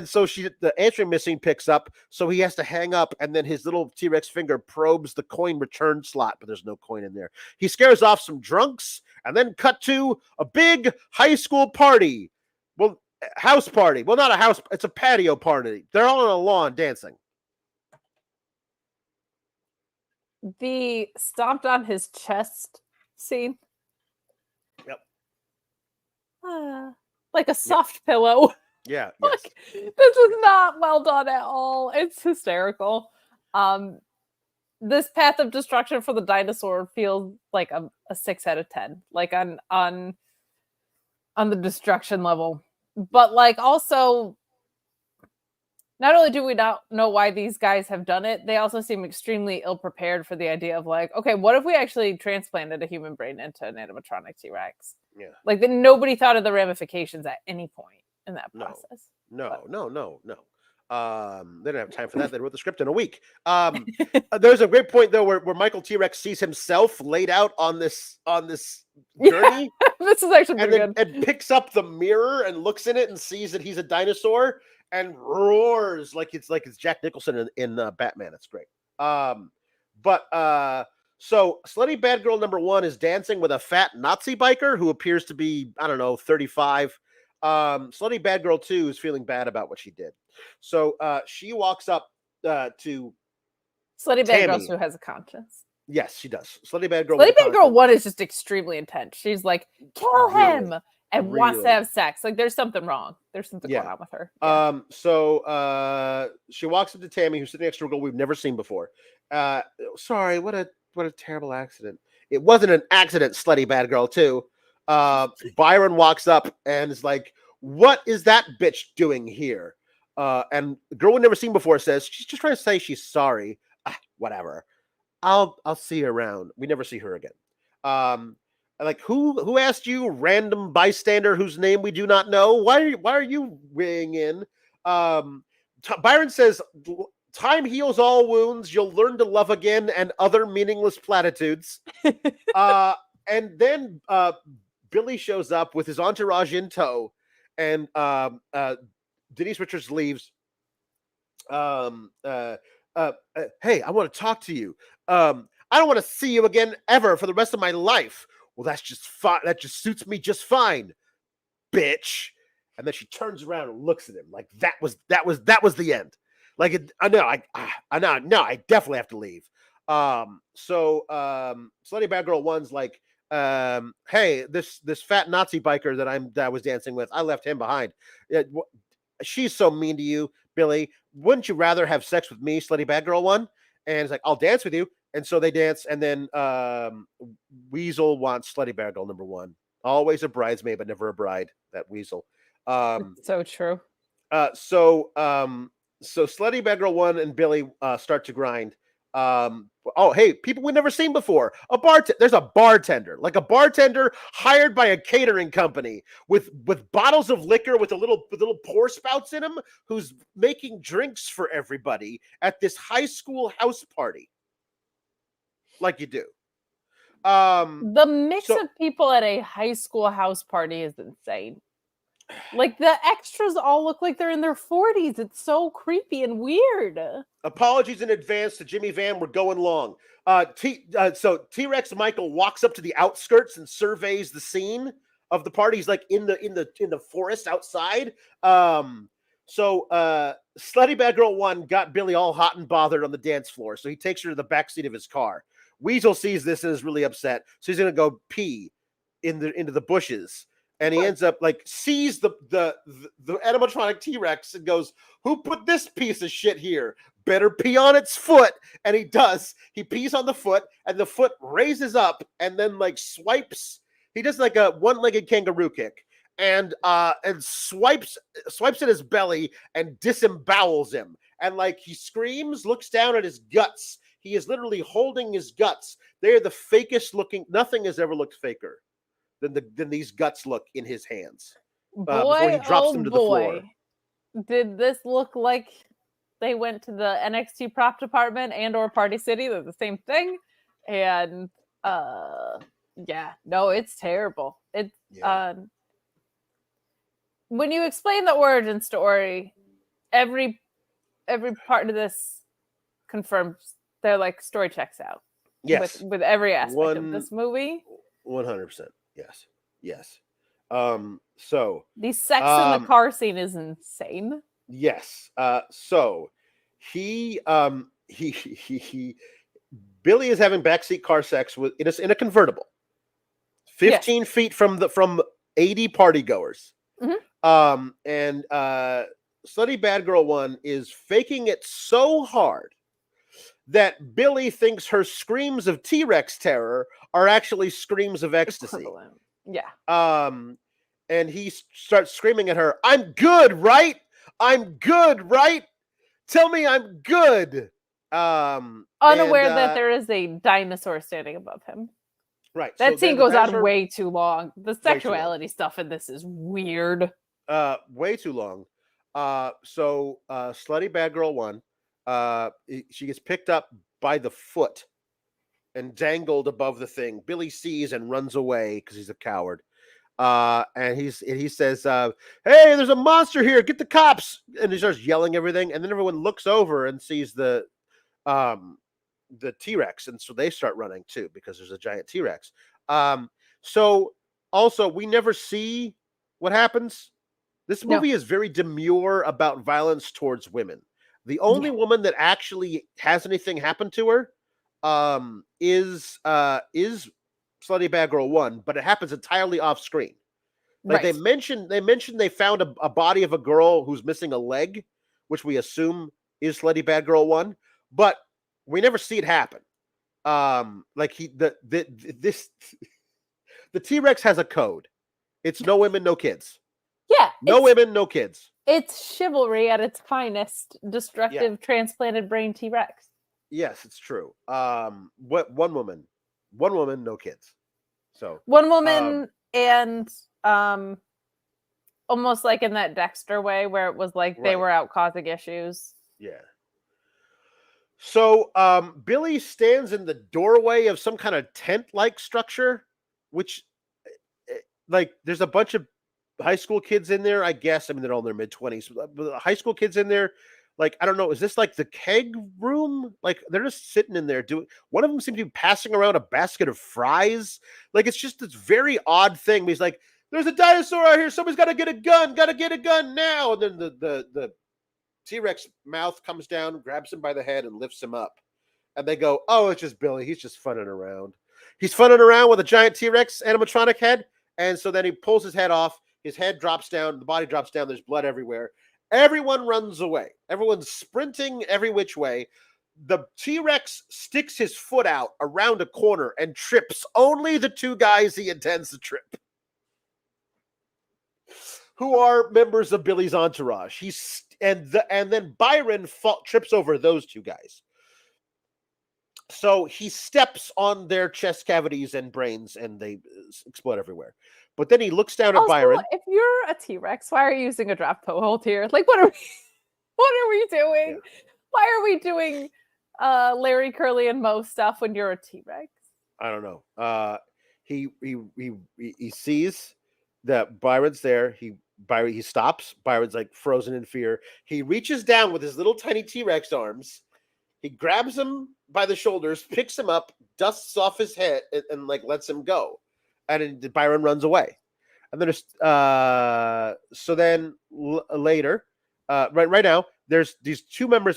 so the answering machine picks up, so he has to hang up, and then his little T-Rex finger probes the coin return slot, but there's no coin in there. He scares off some drunks, and then cut to a big high school party. Well, house party. Well, not a house, it's a patio party. They're all on a lawn dancing. The stomped on his chest scene. Yep. Like a soft pillow. Yeah. Like, Yes. this was not well done at all. It's hysterical. This path of destruction for the dinosaur feels like a 6 out of 10. Like on the destruction level. But like also, not only do we not know why these guys have done it, they also seem extremely ill prepared for the idea of like, okay, what if we actually transplanted a human brain into an animatronic T-Rex? Yeah. Like, nobody thought of the ramifications at any point in that process. No. They didn't have time for that. They wrote the script in a week. There's a great point though where Michael T-Rex sees himself laid out on this journey. This is actually pretty good. And picks up the mirror and looks in it and sees that he's a dinosaur and roars like it's Jack Nicholson in Batman. It's great. So Slutty Bad Girl number 1 is dancing with a fat Nazi biker who appears to be, I don't know, 35. Slutty Bad Girl 2 is feeling bad about what she did. So she walks up to Slutty Bad Tammy. Girl who has a conscience. Yes, she does. Slutty Bad Girl. Slutty Bad Girl 1 is just extremely intense. She's like, kill him, and wants to have sex. Like, there's something wrong. There's something going on with her. Yeah. So she walks up to Tammy, who's sitting next to a girl we've never seen before. Sorry, what a terrible accident. It wasn't an accident, Slutty Bad Girl 2. Byron walks up and is like, what is that bitch doing here? And the girl we've never seen before says, she's just trying to say she's sorry. Whatever. I'll see her around. We never see her again. Like, who asked you, random bystander whose name we do not know? Why are you weighing in? Byron says, time heals all wounds. You'll learn to love again, and other meaningless platitudes. And then Billy shows up with his entourage in tow, and Denise Richards leaves. Hey, I want to talk to you. I don't want to see you again ever for the rest of my life. Well, that's just fine. That just suits me just fine, bitch. And then she turns around and looks at him like that was the end. Like, I definitely have to leave. So Slutty Bad Girl 1's like, hey, this fat Nazi biker that I was dancing with, I left him behind. She's so mean to you, Billy. Wouldn't you rather have sex with me, Slutty Bad Girl 1? And it's like, I'll dance with you. And so they dance, and then Weasel wants Slutty Bad Girl number 1. Always a bridesmaid, but never a bride. That Weasel. So true. So Slutty Bad Girl 1 and Billy start to grind. Hey, people we've never seen before. There's a bartender, like a bartender hired by a catering company with bottles of liquor with little pour spouts in them, who's making drinks for everybody at this high school house party. Like you do. The mix of people at a high school house party is insane. Like, the extras all look like they're in their 40s. It's so creepy and weird. Apologies in advance to Jimmy Van. We're going long. So T-Rex Michael walks up to the outskirts and surveys the scene of the party. He's like in the forest outside. So Slutty Bad Girl 1 got Billy all hot and bothered on the dance floor. So he takes her to the backseat of his car. Weasel sees this and is really upset. So he's gonna go pee into the bushes. And he ends up like sees the animatronic T-Rex and goes, who put this piece of shit here? Better pee on its foot. And he does. He pees on the foot, and the foot raises up and then like swipes. He does like a one-legged kangaroo kick and swipes at his belly and disembowels him. And like he screams, looks down at his guts. He is literally holding his guts. They are the fakest looking. Nothing has ever looked faker than these guts look in his hands before he Boy, drops oh them to the floor. boy. Did this look like they went to the NXT prop department and or Party City? They're the same thing. And yeah, no, it's terrible. It's Yeah. when you explain the origin story, every part of this confirms their like story checks out. Yes. With every aspect of this movie. 100%. Yes. Yes. So The sex in the car scene is insane. yes. So he Billy is having backseat car sex with in a convertible, 15 feet from 80 party goers. And Slutty Bad Girl 1 is faking it so hard that Billy thinks her screams of T-Rex terror are actually screams of ecstasy. Equivalent. Yeah. And he starts screaming at her, "I'm good, right? I'm good, right? Tell me I'm good." Unaware that there is a dinosaur standing above him. Right. That scene goes on way too long. The sexuality stuff in this is weird. Way too long. So Slutty Bad Girl 1, she gets picked up by the foot and dangled above the thing. Billy sees and runs away because he's a coward. And he says, "Hey, there's a monster here! Get the cops!" And he starts yelling everything. And then everyone looks over and sees the T-Rex, and so they start running too because there's a giant T-Rex. So also we never see what happens. This movie is very demure about violence towards women. The only woman that actually has anything happen to her is Slutty Bad Girl 1, but it happens entirely off screen. Like they mentioned they found a body of a girl who's missing a leg, which we assume is Slutty Bad Girl 1, but we never see it happen. Like the T-Rex has a code. It's no women, no kids. Yeah. No women, no kids. It's chivalry at its finest. Destructive transplanted brain T-Rex. Yes, it's true. What one woman, no kids. So one woman and almost like in that Dexter way where it was like they were out causing issues. Yeah. So Billy stands in the doorway of some kind of tent-like structure, which like there's a bunch of high school kids in there, I guess. I mean, they're all in their mid-20s. But high school kids in there, like, I don't know, is this like the keg room? Like, they're just sitting in there doing. One of them seems to be passing around a basket of fries. Like, it's just this very odd thing. He's like, "There's a dinosaur out here. Somebody's got to get a gun. Got to get a gun now." And then the T-Rex mouth comes down, grabs him by the head, and lifts him up. And they go, "Oh, it's just Billy. He's just funning around. He's funning around with a giant T-Rex animatronic head." And so then he pulls his head off. His head drops down. The body drops down. There's blood everywhere. Everyone runs away. Everyone's sprinting every which way. The T-Rex sticks his foot out around a corner and trips only the two guys he intends to trip, who are members of Billy's entourage. And then Byron trips over those two guys. So he steps on their chest cavities and brains, and they explode everywhere. But then he looks down at Byron. If you're a T-Rex, why are you using a drop toe hold here? Like, what are we doing? Yeah. Why are we doing Larry, Curly, and Moe stuff when you're a T-Rex? I don't know. He sees that Byron's there. He stops. Byron's like frozen in fear. He reaches down with his little tiny T-Rex arms. He grabs him by the shoulders, picks him up, dusts off his head, and like lets him go. And then Byron runs away. And then so then later, right now, there's these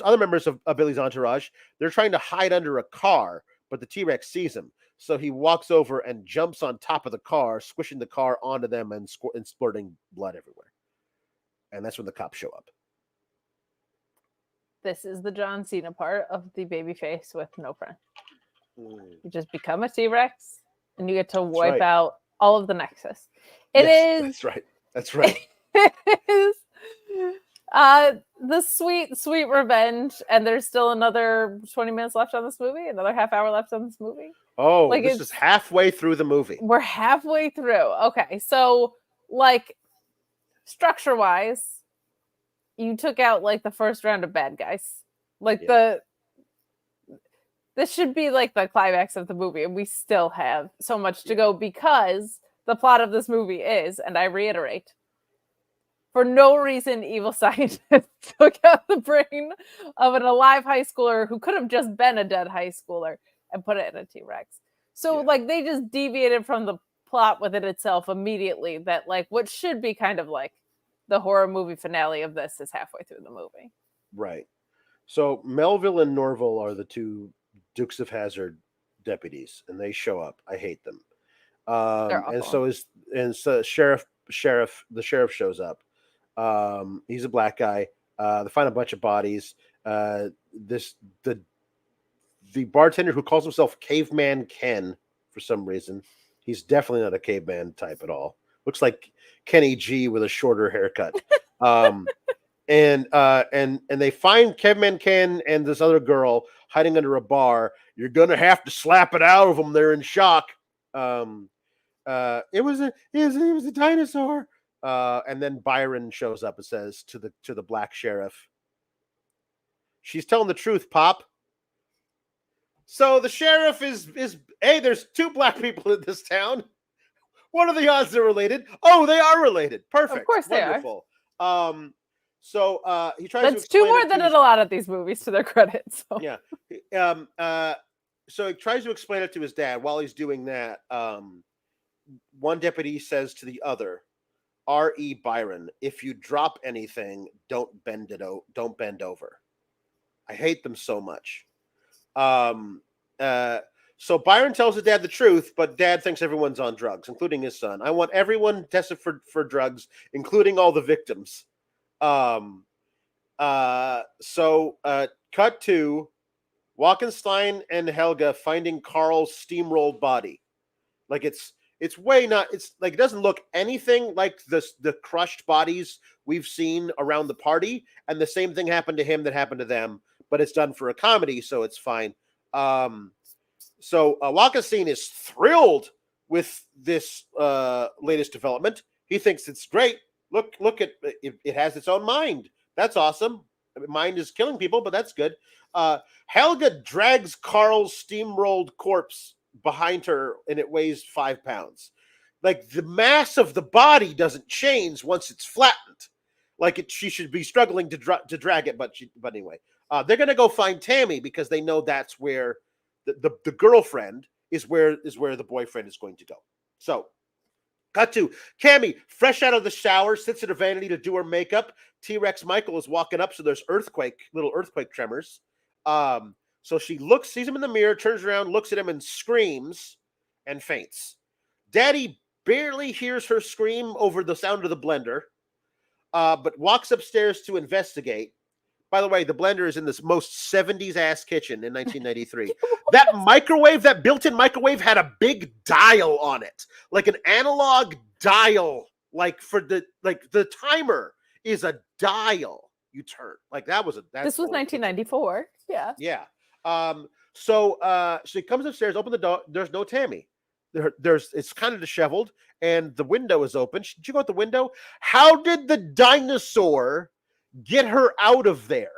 other members of Billy's entourage. They're trying to hide under a car, but the T-Rex sees him. So he walks over and jumps on top of the car, squishing the car onto them and splurting blood everywhere. And that's when the cops show up. This is the John Cena part of the baby face with no friend. You just become a T-Rex and you get to wipe out all of the Nexus. It is. That's right. It is. the sweet, sweet revenge, and there's still another 20 minutes left on this movie, another half hour left on this movie. Oh, Like, this is halfway through the movie. We're halfway through. Okay, so like structure-wise, you took out like the first round of bad guys. Like this should be like the climax of the movie, and we still have so much to go because the plot of this movie is, and I reiterate, for no reason, evil scientists took out the brain of an alive high schooler who could have just been a dead high schooler and put it in a T-Rex. So, like, they just deviated from the plot within itself immediately. That, like, what should be kind of like the horror movie finale of this is halfway through the movie. Right. So Melville and Norville are the two Dukes of Hazzard deputies, and they show up. I hate them. And so the sheriff shows up. He's a black guy. They find a bunch of bodies. The bartender who calls himself Caveman Ken for some reason. He's definitely not a caveman type at all. Looks like Kenny G with a shorter haircut. And they find Caveman Ken and this other girl hiding under a bar. You're gonna have to slap it out of them. They're in shock. It was a dinosaur. And then Byron shows up and says to the black sheriff, "She's telling the truth, Pop." So the sheriff is hey, there's two black people in this town. What are the odds they're related? Oh, they are related. Perfect. Of course Wonderful. they are. So he tries. That's two more than in a lot of these movies, to their credit. So. Yeah. So he tries to explain it to his dad. While he's doing that, one deputy says to the other, "R.E. Byron, if you drop anything, don't bend over." I hate them so much. So Byron tells his dad the truth, but Dad thinks everyone's on drugs, including his son. I want everyone tested for drugs, including all the victims. So cut to Walkenstein and Helga finding Carl's steamrolled body. Like it's like it doesn't look anything like the crushed bodies we've seen around the party, and the same thing happened to him that happened to them, but it's done for a comedy, so it's fine. So Walkenstein is thrilled with this latest development. He thinks it's great. Look at it. It has its own mind. That's awesome. Mind is killing people, but that's good. Helga drags Carl's steamrolled corpse behind her, and it weighs 5 pounds. Like the mass of the body doesn't change once it's flattened. Like she should be struggling to drag it, but anyway, they're gonna go find Tammy because they know that's where the girlfriend is where the boyfriend is going to go. So, cut to Tammy, fresh out of the shower, sits at her vanity to do her makeup. T-Rex Michael is walking up, so there's little earthquake tremors. So she sees him in the mirror, turns around, looks at him, and screams and faints. Daddy barely hears her scream over the sound of the blender, but walks upstairs to investigate. By the way, the blender is in this most 70s ass kitchen in 1993. That built-in microwave had a big dial on it, like an analog dial. Like the timer is a dial you turn. Like this was 1994. Yeah. Yeah. So she comes upstairs, open the door. There's no Tammy. It's kind of disheveled, and the window is open. Did you go out the window? How did the dinosaur get her out of there?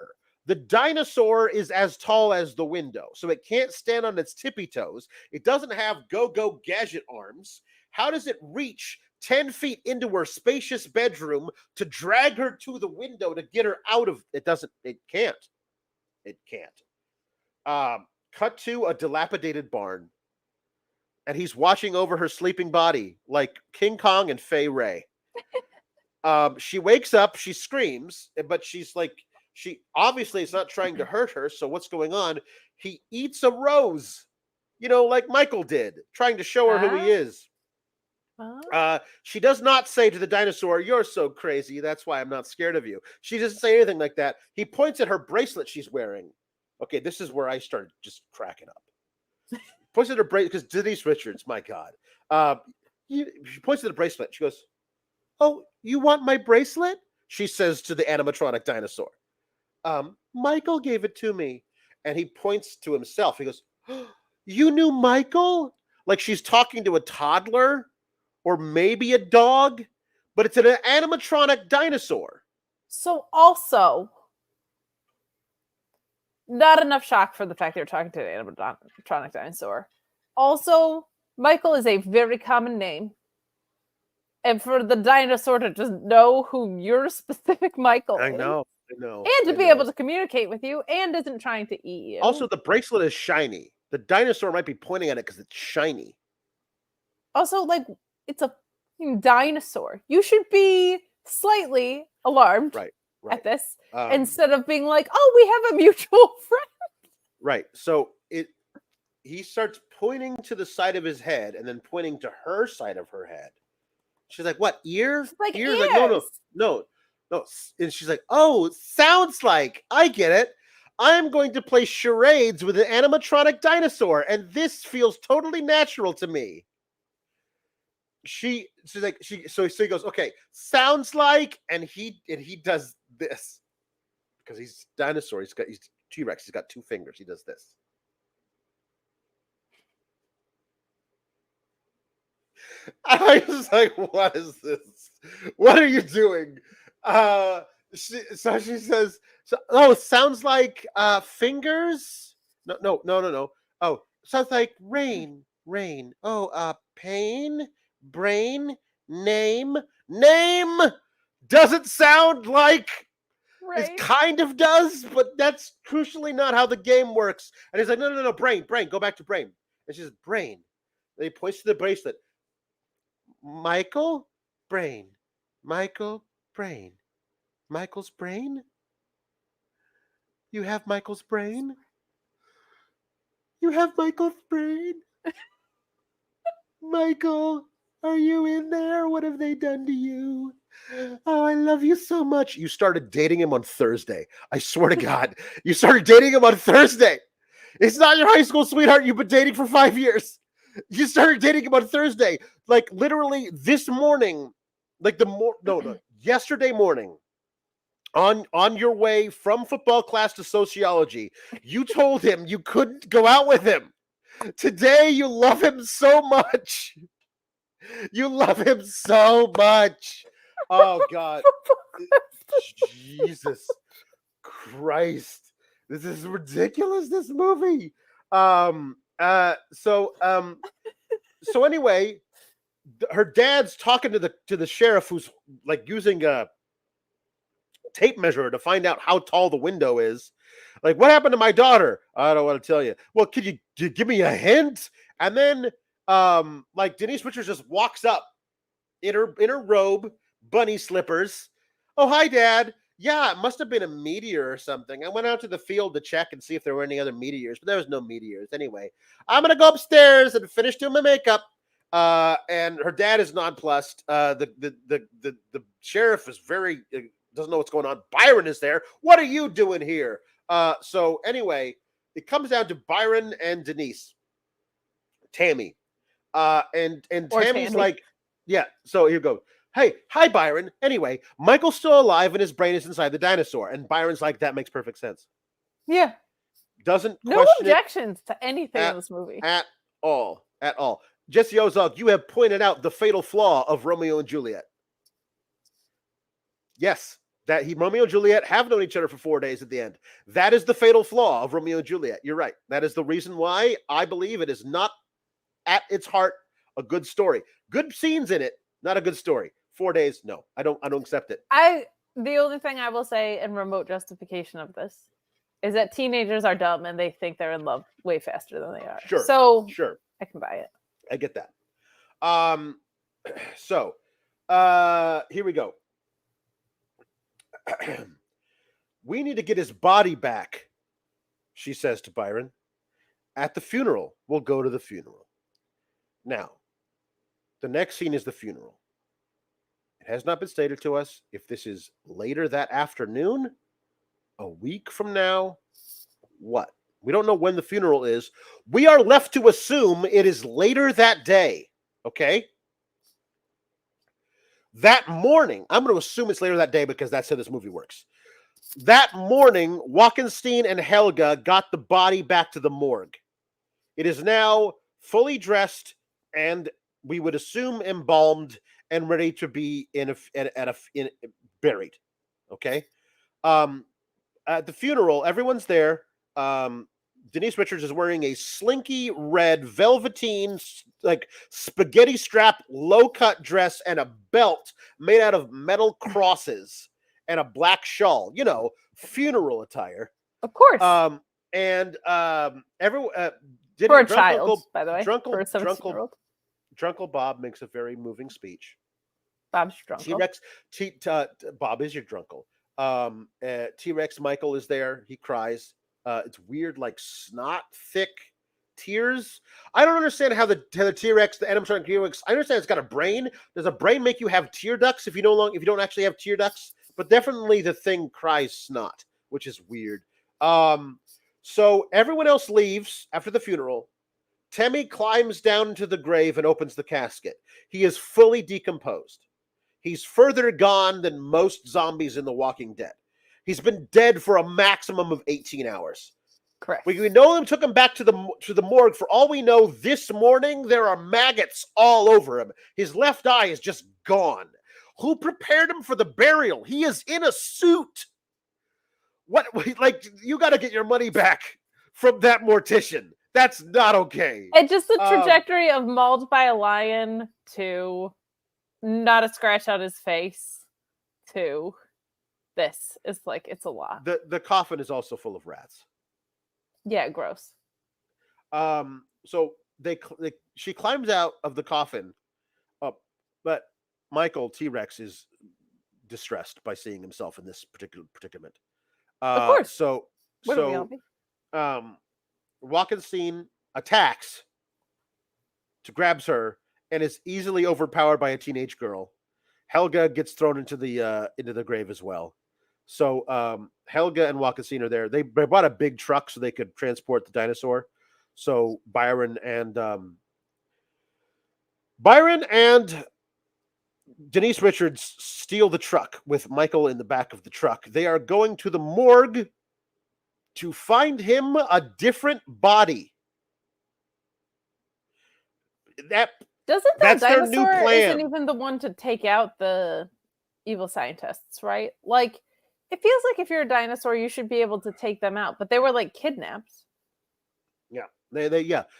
The dinosaur is as tall as the window, so it can't stand on its tippy toes. It doesn't have go-go gadget arms. How does it reach 10 feet into her spacious bedroom to drag her to the window to get her out of it? It can't. Cut to a dilapidated barn, and he's watching over her sleeping body like King Kong and Fay Ray. She wakes up, she screams, but she's like, she obviously is not trying to hurt her. So what's going on? He eats a rose, like Michael did, trying to show her who he is. She does not say to the dinosaur, "You're so crazy. That's why I'm not scared of you." She doesn't say anything like that. He points at her bracelet she's wearing. Okay, this is where I started just cracking up. Points at her bracelet because Denise Richards, my God. She points at the bracelet. She goes, "Oh, you want my bracelet?" She says to the animatronic dinosaur. Michael gave it to me. And he points to himself. He goes, you knew Michael? Like she's talking to a toddler or maybe a dog, but it's an animatronic dinosaur. So also, not enough shock for the fact that you're talking to an animatronic dinosaur. Also, Michael is a very common name. And for the dinosaur to just know who your specific Michael I is. know. And to be able to communicate with you and isn't trying to eat you. Also, the bracelet is shiny. The dinosaur might be pointing at it because it's shiny. Also, like, it's a dinosaur. You should be slightly alarmed at this instead of being like, oh, we have a mutual friend. Right. So he starts pointing to the side of his head and then pointing to her side of her head. She's like, what, ear? Like, ears? Like, no. And she's like, oh, sounds like, I get it. I'm going to play charades with an animatronic dinosaur, and this feels totally natural to me. She's like, so he goes, okay, sounds like, and he does this because he's dinosaur. He's T-Rex. He's got 2 fingers. He does this. I was like, what is this? What are you doing? So she says, oh, sounds like fingers? No. Oh, sounds like rain. Oh, pain, brain, name. Doesn't sound like it kind of does, but that's crucially not how the game works. And he's like, no, brain, go back to brain. And she says, brain. And he points to the bracelet. Michael, brain. Michael's brain? You have Michael's brain? Michael, are you in there? What have they done to you? Oh, I love you so much. You started dating him on Thursday. I swear to God. You started dating him on Thursday. It's not your high school sweetheart you've been dating for 5 years. You started dating him on Thursday. Like literally this morning, like yesterday morning, on your way from football class to sociology, you told him you couldn't go out with him. Today, you love him so much. Oh, God. Jesus Christ. This is ridiculous, this movie. So anyway, her dad's talking to the sheriff who's like using a tape measure to find out how tall the window is. Like, what happened to my daughter? I don't want to tell you. Well, could you give me a hint? And then like Denise Richards just walks up in her robe, bunny slippers. Oh, hi, Dad. Yeah, it must have been a meteor or something. I went out to the field to check and see if there were any other meteors, but there was no meteors. Anyway, I'm gonna go upstairs and finish doing my makeup. And her dad is nonplussed. The sheriff is very doesn't know what's going on. Byron is there. What are you doing here? So anyway, it comes down to Byron and Denise, Tammy, and Tammy's like, yeah. So here you go. Hey, hi, Byron. Anyway, Michael's still alive and his brain is inside the dinosaur. And Byron's like, that makes perfect sense. Yeah. Doesn't no question objections to anything in this movie. At all. Jesse Ozog, you have pointed out the fatal flaw of Romeo and Juliet. Yes, Romeo and Juliet have known each other for 4 days at the end. That is the fatal flaw of Romeo and Juliet. You're right. That is the reason why I believe it is not at its heart a good story. Good scenes in it, not a good story. 4 days, no. I don't accept it. The only thing I will say in remote justification of this is that teenagers are dumb and they think they're in love way faster than they are. Sure. So sure. I can buy it. I get that. So here we go. We need to get his body back, she says to Byron. At the funeral. We'll go to the funeral. Now, the next scene is the funeral. It has not been stated to us if this is later that afternoon, a week from now, what? We don't know when the funeral is. We are left to assume it is later that day, okay? That morning, I'm going to assume it's later that day because that's how this movie works. That morning, Walkenstein and Helga got the body back to the morgue. It is now fully dressed and we would assume embalmed and ready to be buried. Okay. At the funeral, everyone's there. Denise Richards is wearing a slinky red velveteen, like spaghetti strap, low cut dress and a belt made out of metal crosses and a black shawl. You know, funeral attire. Of course. Everyone. For a child, by the way. For a 17-year-old. Drunkle Bob makes a very moving speech. Bob's drunkle. T-Rex, Bob is your drunkle. T-Rex Michael is there. He cries. It's weird, like snot, thick tears. I don't understand how the T-Rex, the animatronic T-Rex, I understand it's got a brain. Does a brain make you have tear ducts if you don't actually have tear ducts? But definitely the thing cries snot, which is weird. So everyone else leaves after the funeral. Tammy climbs down into the grave and opens the casket. He is fully decomposed. He's further gone than most zombies in The Walking Dead. He's been dead for a maximum of 18 hours. Correct. We know them took him back to the morgue. For all we know, this morning there are maggots all over him. His left eye is just gone. Who prepared him for the burial? He is in a suit. What? Like, you got to get your money back from that mortician. That's not okay. And just the trajectory of mauled by a lion to not a scratch on his face to this is like, it's a lot. The coffin is also full of rats. Yeah, gross. So she climbs out of the coffin, but Michael T-Rex is distressed by seeing himself in this particular predicament. Of course. So Walkenstein attacks to grabs her and is easily overpowered by a teenage girl. Helga gets thrown into the grave as well. So Helga and Walkenstein are there. They bought a big truck so they could transport the dinosaur. So Byron and Denise Richards steal the truck with Michael in the back of the truck. They are going to the morgue to find him a different body. That's their new plan. Isn't even the one to take out the evil scientists, right? Like, it feels like if you're a dinosaur, you should be able to take them out. But they were like kidnapped. Yeah, they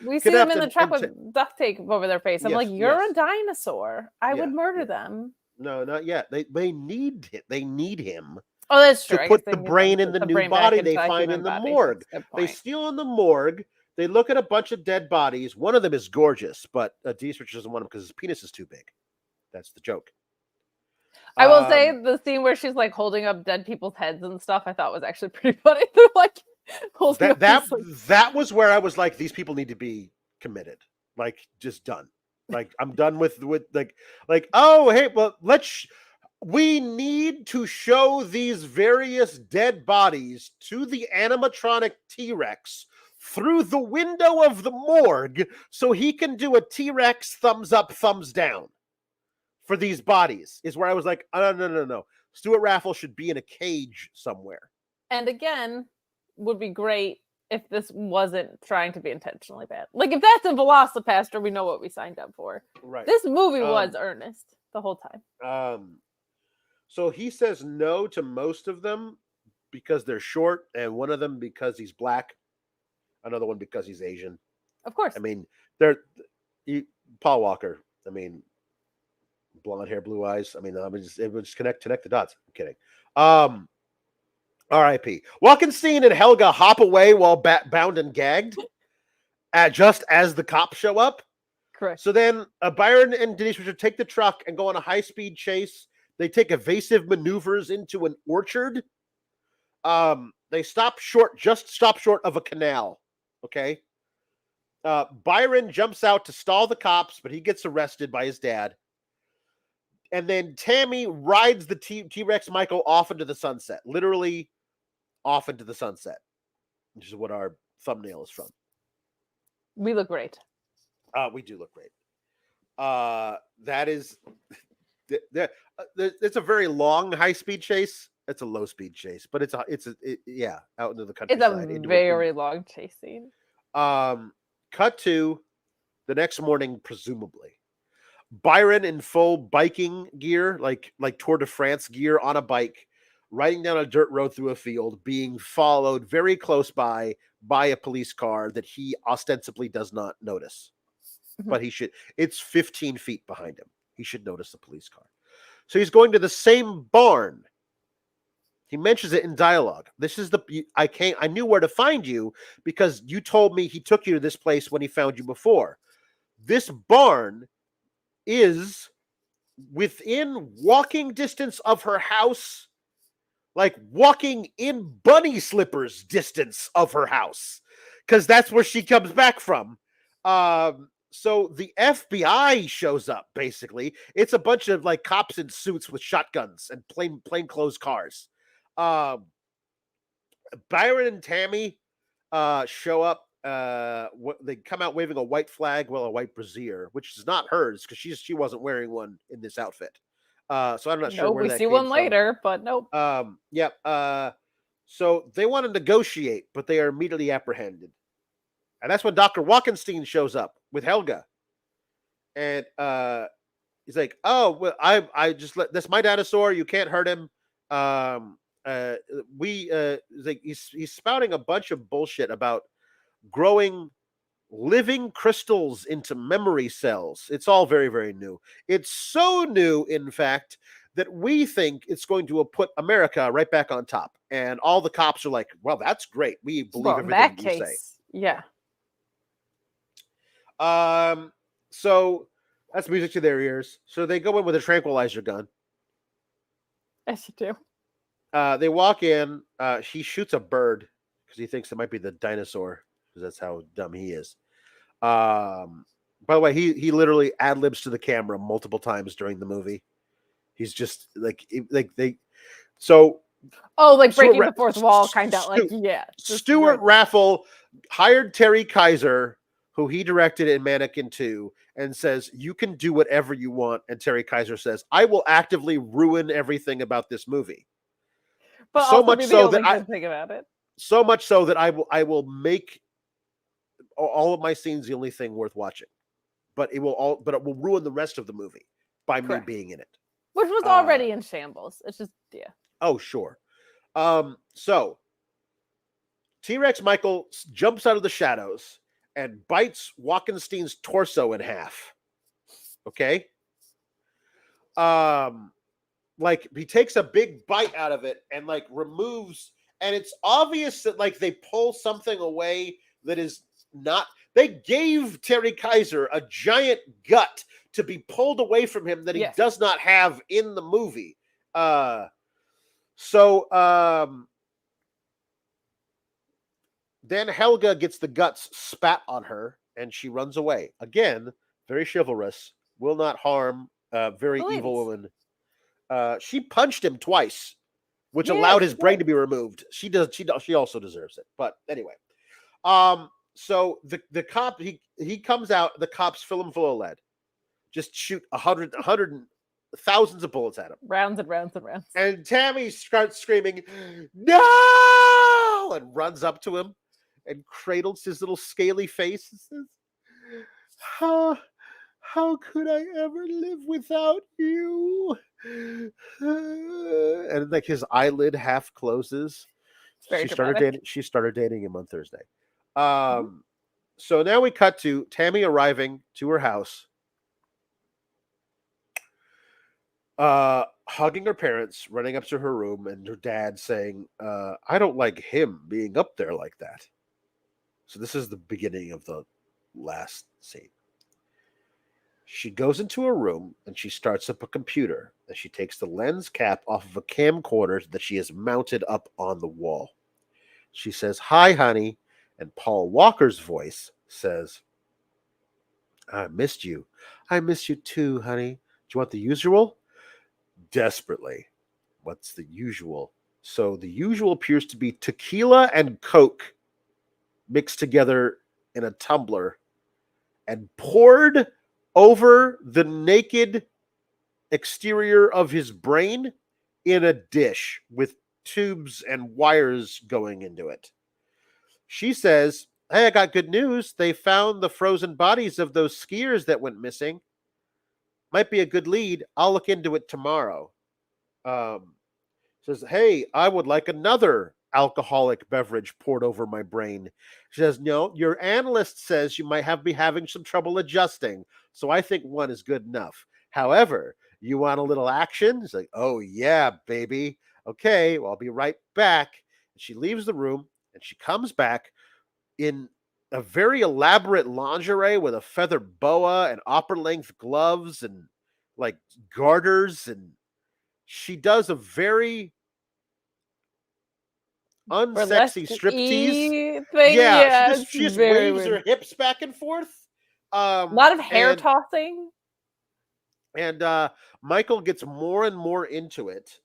We see them in the truck with duct tape over their face. I'm like, you're a dinosaur. I would murder them. No, not yet. They need it. They need him. Oh, that's true. To put the brain in the new body they find in the morgue. They steal in the morgue. They look at a bunch of dead bodies. One of them is gorgeous, but Denise Richards doesn't want him because his penis is too big. That's the joke. I will say the scene where she's like holding up dead people's heads and stuff, I thought was actually pretty funny. They're like holding up that was where I was like, these people need to be committed. Like, just done. Like, I'm done with like, oh, hey, well, we need to show these various dead bodies to the animatronic T-Rex through the window of the morgue so he can do a T-Rex thumbs up, thumbs down for these bodies, is where I was like, oh, no. Stuart Raffle should be in a cage somewhere. And again, would be great if this wasn't trying to be intentionally bad. Like, if that's a Velocipaster, we know what we signed up for. Right. This movie was earnest the whole time. So he says no to most of them because they're short, and one of them because he's black, another one because he's Asian. Of course. I mean, Paul Walker. I mean, blonde hair, blue eyes. I mean, it would just connect the dots. I'm kidding. R.I.P. Walkenstein and Helga hop away while bound and gagged, just as the cops show up. Correct. So then Byron and Denise Richards take the truck and go on a high-speed chase. They take evasive maneuvers into an orchard. They stop short of a canal. Okay. Byron jumps out to stall the cops, but he gets arrested by his dad. And then Tammy rides the T-Rex Michael off into the sunset. Literally off into the sunset. Which is what our thumbnail is from. We look great. We do look great. That is... It's a very long high-speed chase. it's a low speed chase, but it's out into the It's countryside. a very long chase scene. Cut to the next morning, presumably. Byron in full biking gear, like Tour de France gear on a bike, riding down a dirt road through a field, being followed very close by a police car that he ostensibly does not notice. But he should. It's 15 feet behind him. He should notice the police car. So he's going to the same barn. He mentions it in dialogue. This is I knew where to find you because you told me he took you to this place when he found you before. This barn is within walking distance of her house, like walking in bunny slippers distance of her house, because that's where she comes back from. So the FBI shows up. Basically, it's a bunch of like cops in suits with shotguns and plainclothes cars. Byron and Tammy show up. They come out waving a white flag, a white brassiere, which is not hers because she wasn't wearing one in this outfit. So I'm not sure where we that see came one from. later, but nope. So they want to negotiate, but they are immediately apprehended, and that's when Dr. Walkenstein shows up with Helga, and he's like, "Oh, well, I just that's my dinosaur. You can't hurt him." He's spouting a bunch of bullshit about growing living crystals into memory cells. It's all very, very new. It's so new, in fact, that we think it's going to put America right back on top. And all the cops are like, well, that's great. We believe everything you say. Yeah. So that's music to their ears. So they go in with a tranquilizer gun. Yes, you do. They walk in. He shoots a bird because he thinks it might be the dinosaur, because that's how dumb he is. By the way, he literally ad libs to the camera multiple times during the movie. He's just like they. So like breaking the fourth wall, kind of like Stuart Raffle hired Terry Kaiser, who he directed in Mannequin 2, and says, "You can do whatever you want." And Terry Kaiser says, "I will actively ruin everything about this movie." But so much so that so much so that I will make all of my scenes the only thing worth watching, but it will ruin the rest of the movie by me being in it, which was already in shambles. It's just Oh, sure. So T-Rex Michael jumps out of the shadows and bites Walkenstein's torso in half. Okay. Like he takes a big bite out of it and like removes, and it's obvious that like they pull something away that is not. They gave Terry Kaiser a giant gut to be pulled away from him that he does not have in the movie. Then Helga gets the guts spat on her and she runs away. Again, very chivalrous, will not harm, very evil woman. She punched him twice, which allowed his brain to be removed. She also deserves it. But anyway. So the cop, he comes out, the cops fill him full of lead. Just shoot 100 thousands of bullets at him. Rounds and rounds and rounds. And Tammy starts screaming, "No!" and runs up to him and cradles his little scaly face and says, How could I ever live without you? And like his eyelid half closes. She started dating him on Thursday. So now we cut to Tammy arriving to her house, hugging her parents, running up to her room, and her dad saying, I don't like him being up there like that. So this is the beginning of the last scene. She goes into a room and she starts up a computer, and she takes the lens cap off of a camcorder that she has mounted up on the wall. She says, "Hi, honey." And Paul Walker's voice says, "I missed you. I miss you too, honey. Do you want the usual?" Desperately. What's the usual? So the usual appears to be tequila and Coke mixed together in a tumbler and poured over the naked exterior of his brain in a dish with tubes and wires going into it. She says, "Hey, I got good news. They found the frozen bodies of those skiers that went missing. Might be a good lead. I'll look into it tomorrow." Um, Says, "Hey, I would like another alcoholic beverage poured over my brain." She says, "No, your analyst says you might be having some trouble adjusting, so I think one is good enough. However, you want a little action?" He's like, "Oh yeah, baby. Okay, well, I'll be right back." And she leaves the room and she comes back in a very elaborate lingerie with a feather boa and opera length gloves and like garters, and she does a very unsexy Burlesque striptease. thing. Yeah, Yeah, it's she just very waves weird. her hips back and forth. A lot of hair And tossing. Michael gets more and more into it.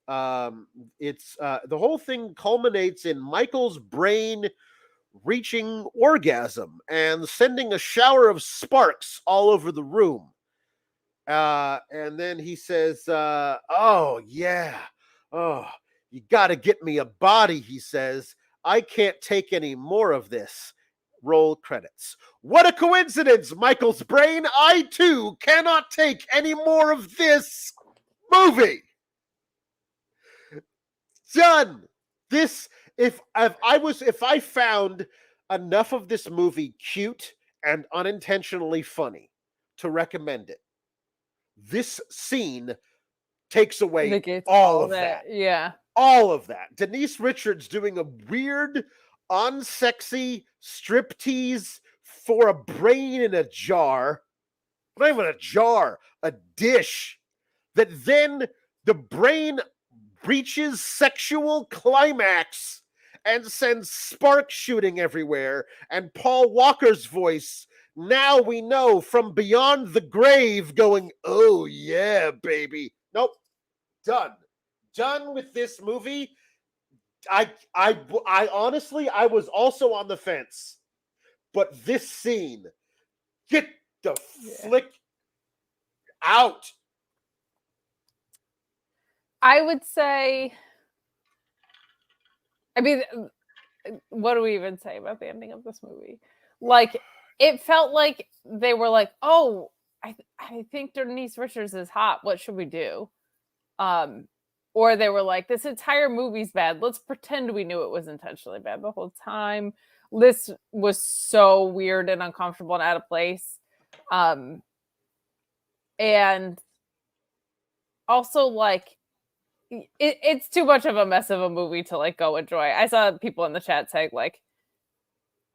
It's the whole thing culminates in Michael's brain reaching orgasm and sending a shower of sparks all over the room. And then he says, "Oh yeah, oh, you got to get me a body." He says, "I can't take any more of this." Roll credits. What a coincidence, Michael's brain! I too cannot take any more of this movie. Done. This if I found enough of this movie cute and unintentionally funny to recommend it, this scene takes away Negates all all of that. that. Yeah. All of that. Denise Richards doing a weird, unsexy striptease for a brain in a jar. Not even a jar, a dish. That then the brain reaches sexual climax and sends sparks shooting everywhere. And Paul Walker's voice, "Now we know," from beyond the grave, going, "Oh yeah, baby." Nope. Done with this movie. I honestly, I was also on the fence, but this scene, get the flick out. I would say, I mean, what do we even say about the ending of this movie? Like, it felt like they were like, "Oh, I think Denise Richards is hot. What should we do?" Or they were like, "This entire movie's bad. Let's pretend we knew it was intentionally bad the whole time." This was so weird and uncomfortable and out of place. And also, like, it's too much of a mess of a movie to like go enjoy. I saw people in the chat saying like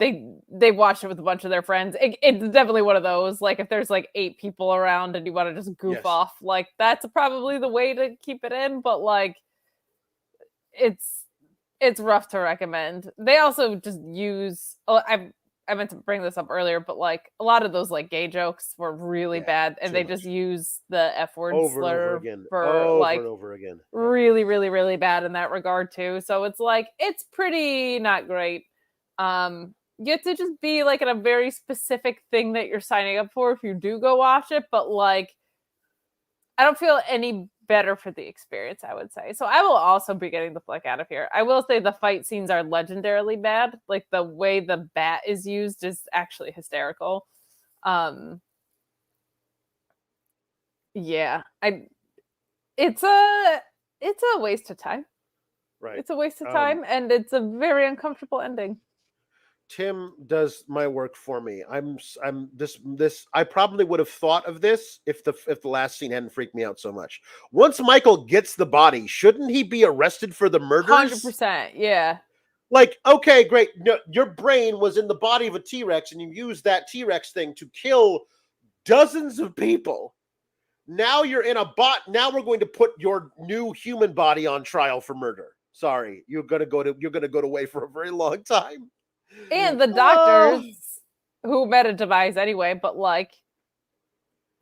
they watched it with a bunch of their friends. It's definitely one of those, like, if there's like 8 people around and you want to just goof off, like, that's probably the way to keep it in. But like, it's rough to recommend. They also just use, I meant to bring this up earlier, but like a lot of those like gay jokes were really bad, and they just use the F word over slur and over again, for over like and over again. really, really, really bad in that regard too. So it's like, it's pretty not great. You have to just be like in a very specific thing that you're signing up for if you do go watch it, but like, I don't feel any better for the experience, I would say. So I will also be getting the flick out of here. I will say the fight scenes are legendarily bad. Like, the way the bat is used is actually hysterical. Yeah, it's a waste of time. Right. It's a waste of time, and it's a very uncomfortable ending. Tim does my work for me. I'm this. I probably would have thought of this if the last scene hadn't freaked me out so much. Once Michael gets the body, shouldn't he be arrested for the murders? 100%, yeah. Like, okay, great. No, your brain was in the body of a T-Rex, and you used that T-Rex thing to kill dozens of people. Now you're in a bot. Now we're going to put your new human body on trial for murder. Sorry, you're gonna go to away for a very long time. And the doctors who met a demise anyway, but like,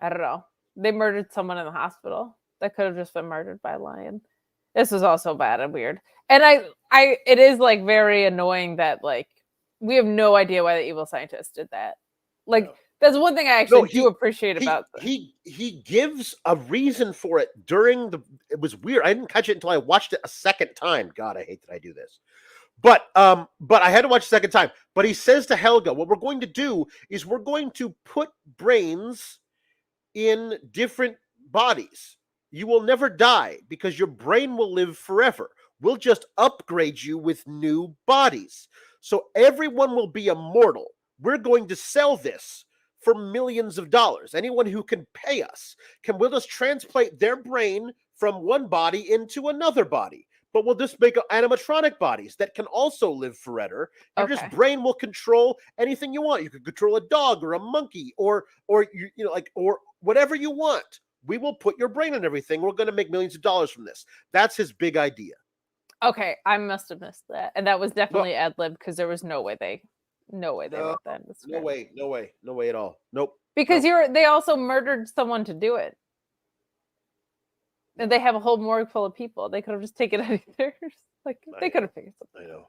I don't know. They murdered someone in the hospital that could have just been murdered by a lion. This was also bad and weird. And it is like very annoying that like we have no idea why the evil scientist did that. Like, That's one thing I actually do appreciate about this. He gives a reason for it during the. It was weird. I didn't catch it until I watched it a second time. God, I hate that I do this. But I had to watch a second time. But he says to Helga, what we're going to do is we're going to put brains in different bodies. You will never die because your brain will live forever. We'll just upgrade you with new bodies. So everyone will be immortal. We're going to sell this for millions of dollars. Anyone who can pay us will just transplant their brain from one body into another body. But we'll just make animatronic bodies that can also live forever. Your just brain will control anything you want. You can control a dog or a monkey or whatever you want. We will put your brain in everything. We're going to make millions of dollars from this. That's his big idea. Okay, I must have missed that, and that was definitely ad-libbed because there was no way they wrote that. No way at all. Nope. Because they also murdered someone to do it. And they have a whole morgue full of people. They could have just taken it out of theirs. They could have figured something. I know.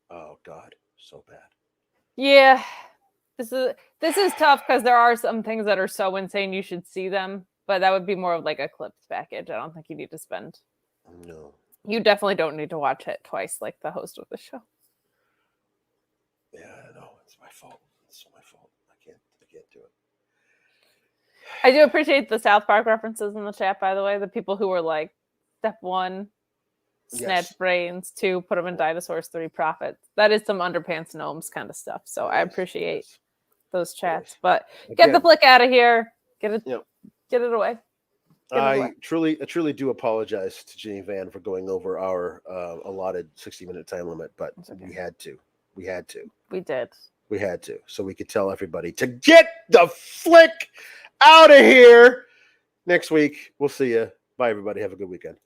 Oh God, so bad. Yeah, this is tough because there are some things that are so insane you should see them, but that would be more of like a clips package. I don't think you need to spend. No. You definitely don't need to watch it twice, like the host of the show. Yeah, I know. It's my fault. It's my fault. I can't do it. I do appreciate the South Park references in the chat, by the way. The people who were like, step 1, snatch brains, 2, put them in dinosaurs, 3, profit. That is some underpants gnomes kind of stuff. So I appreciate those chats. But get the flick out of here. Get it away. I truly do apologize to Ginny Van for going over our allotted 60-minute time limit, but we had to. We did. We had to, so we could tell everybody to get the flick out of here. Next week, we'll see you. Bye, everybody. Have a good weekend.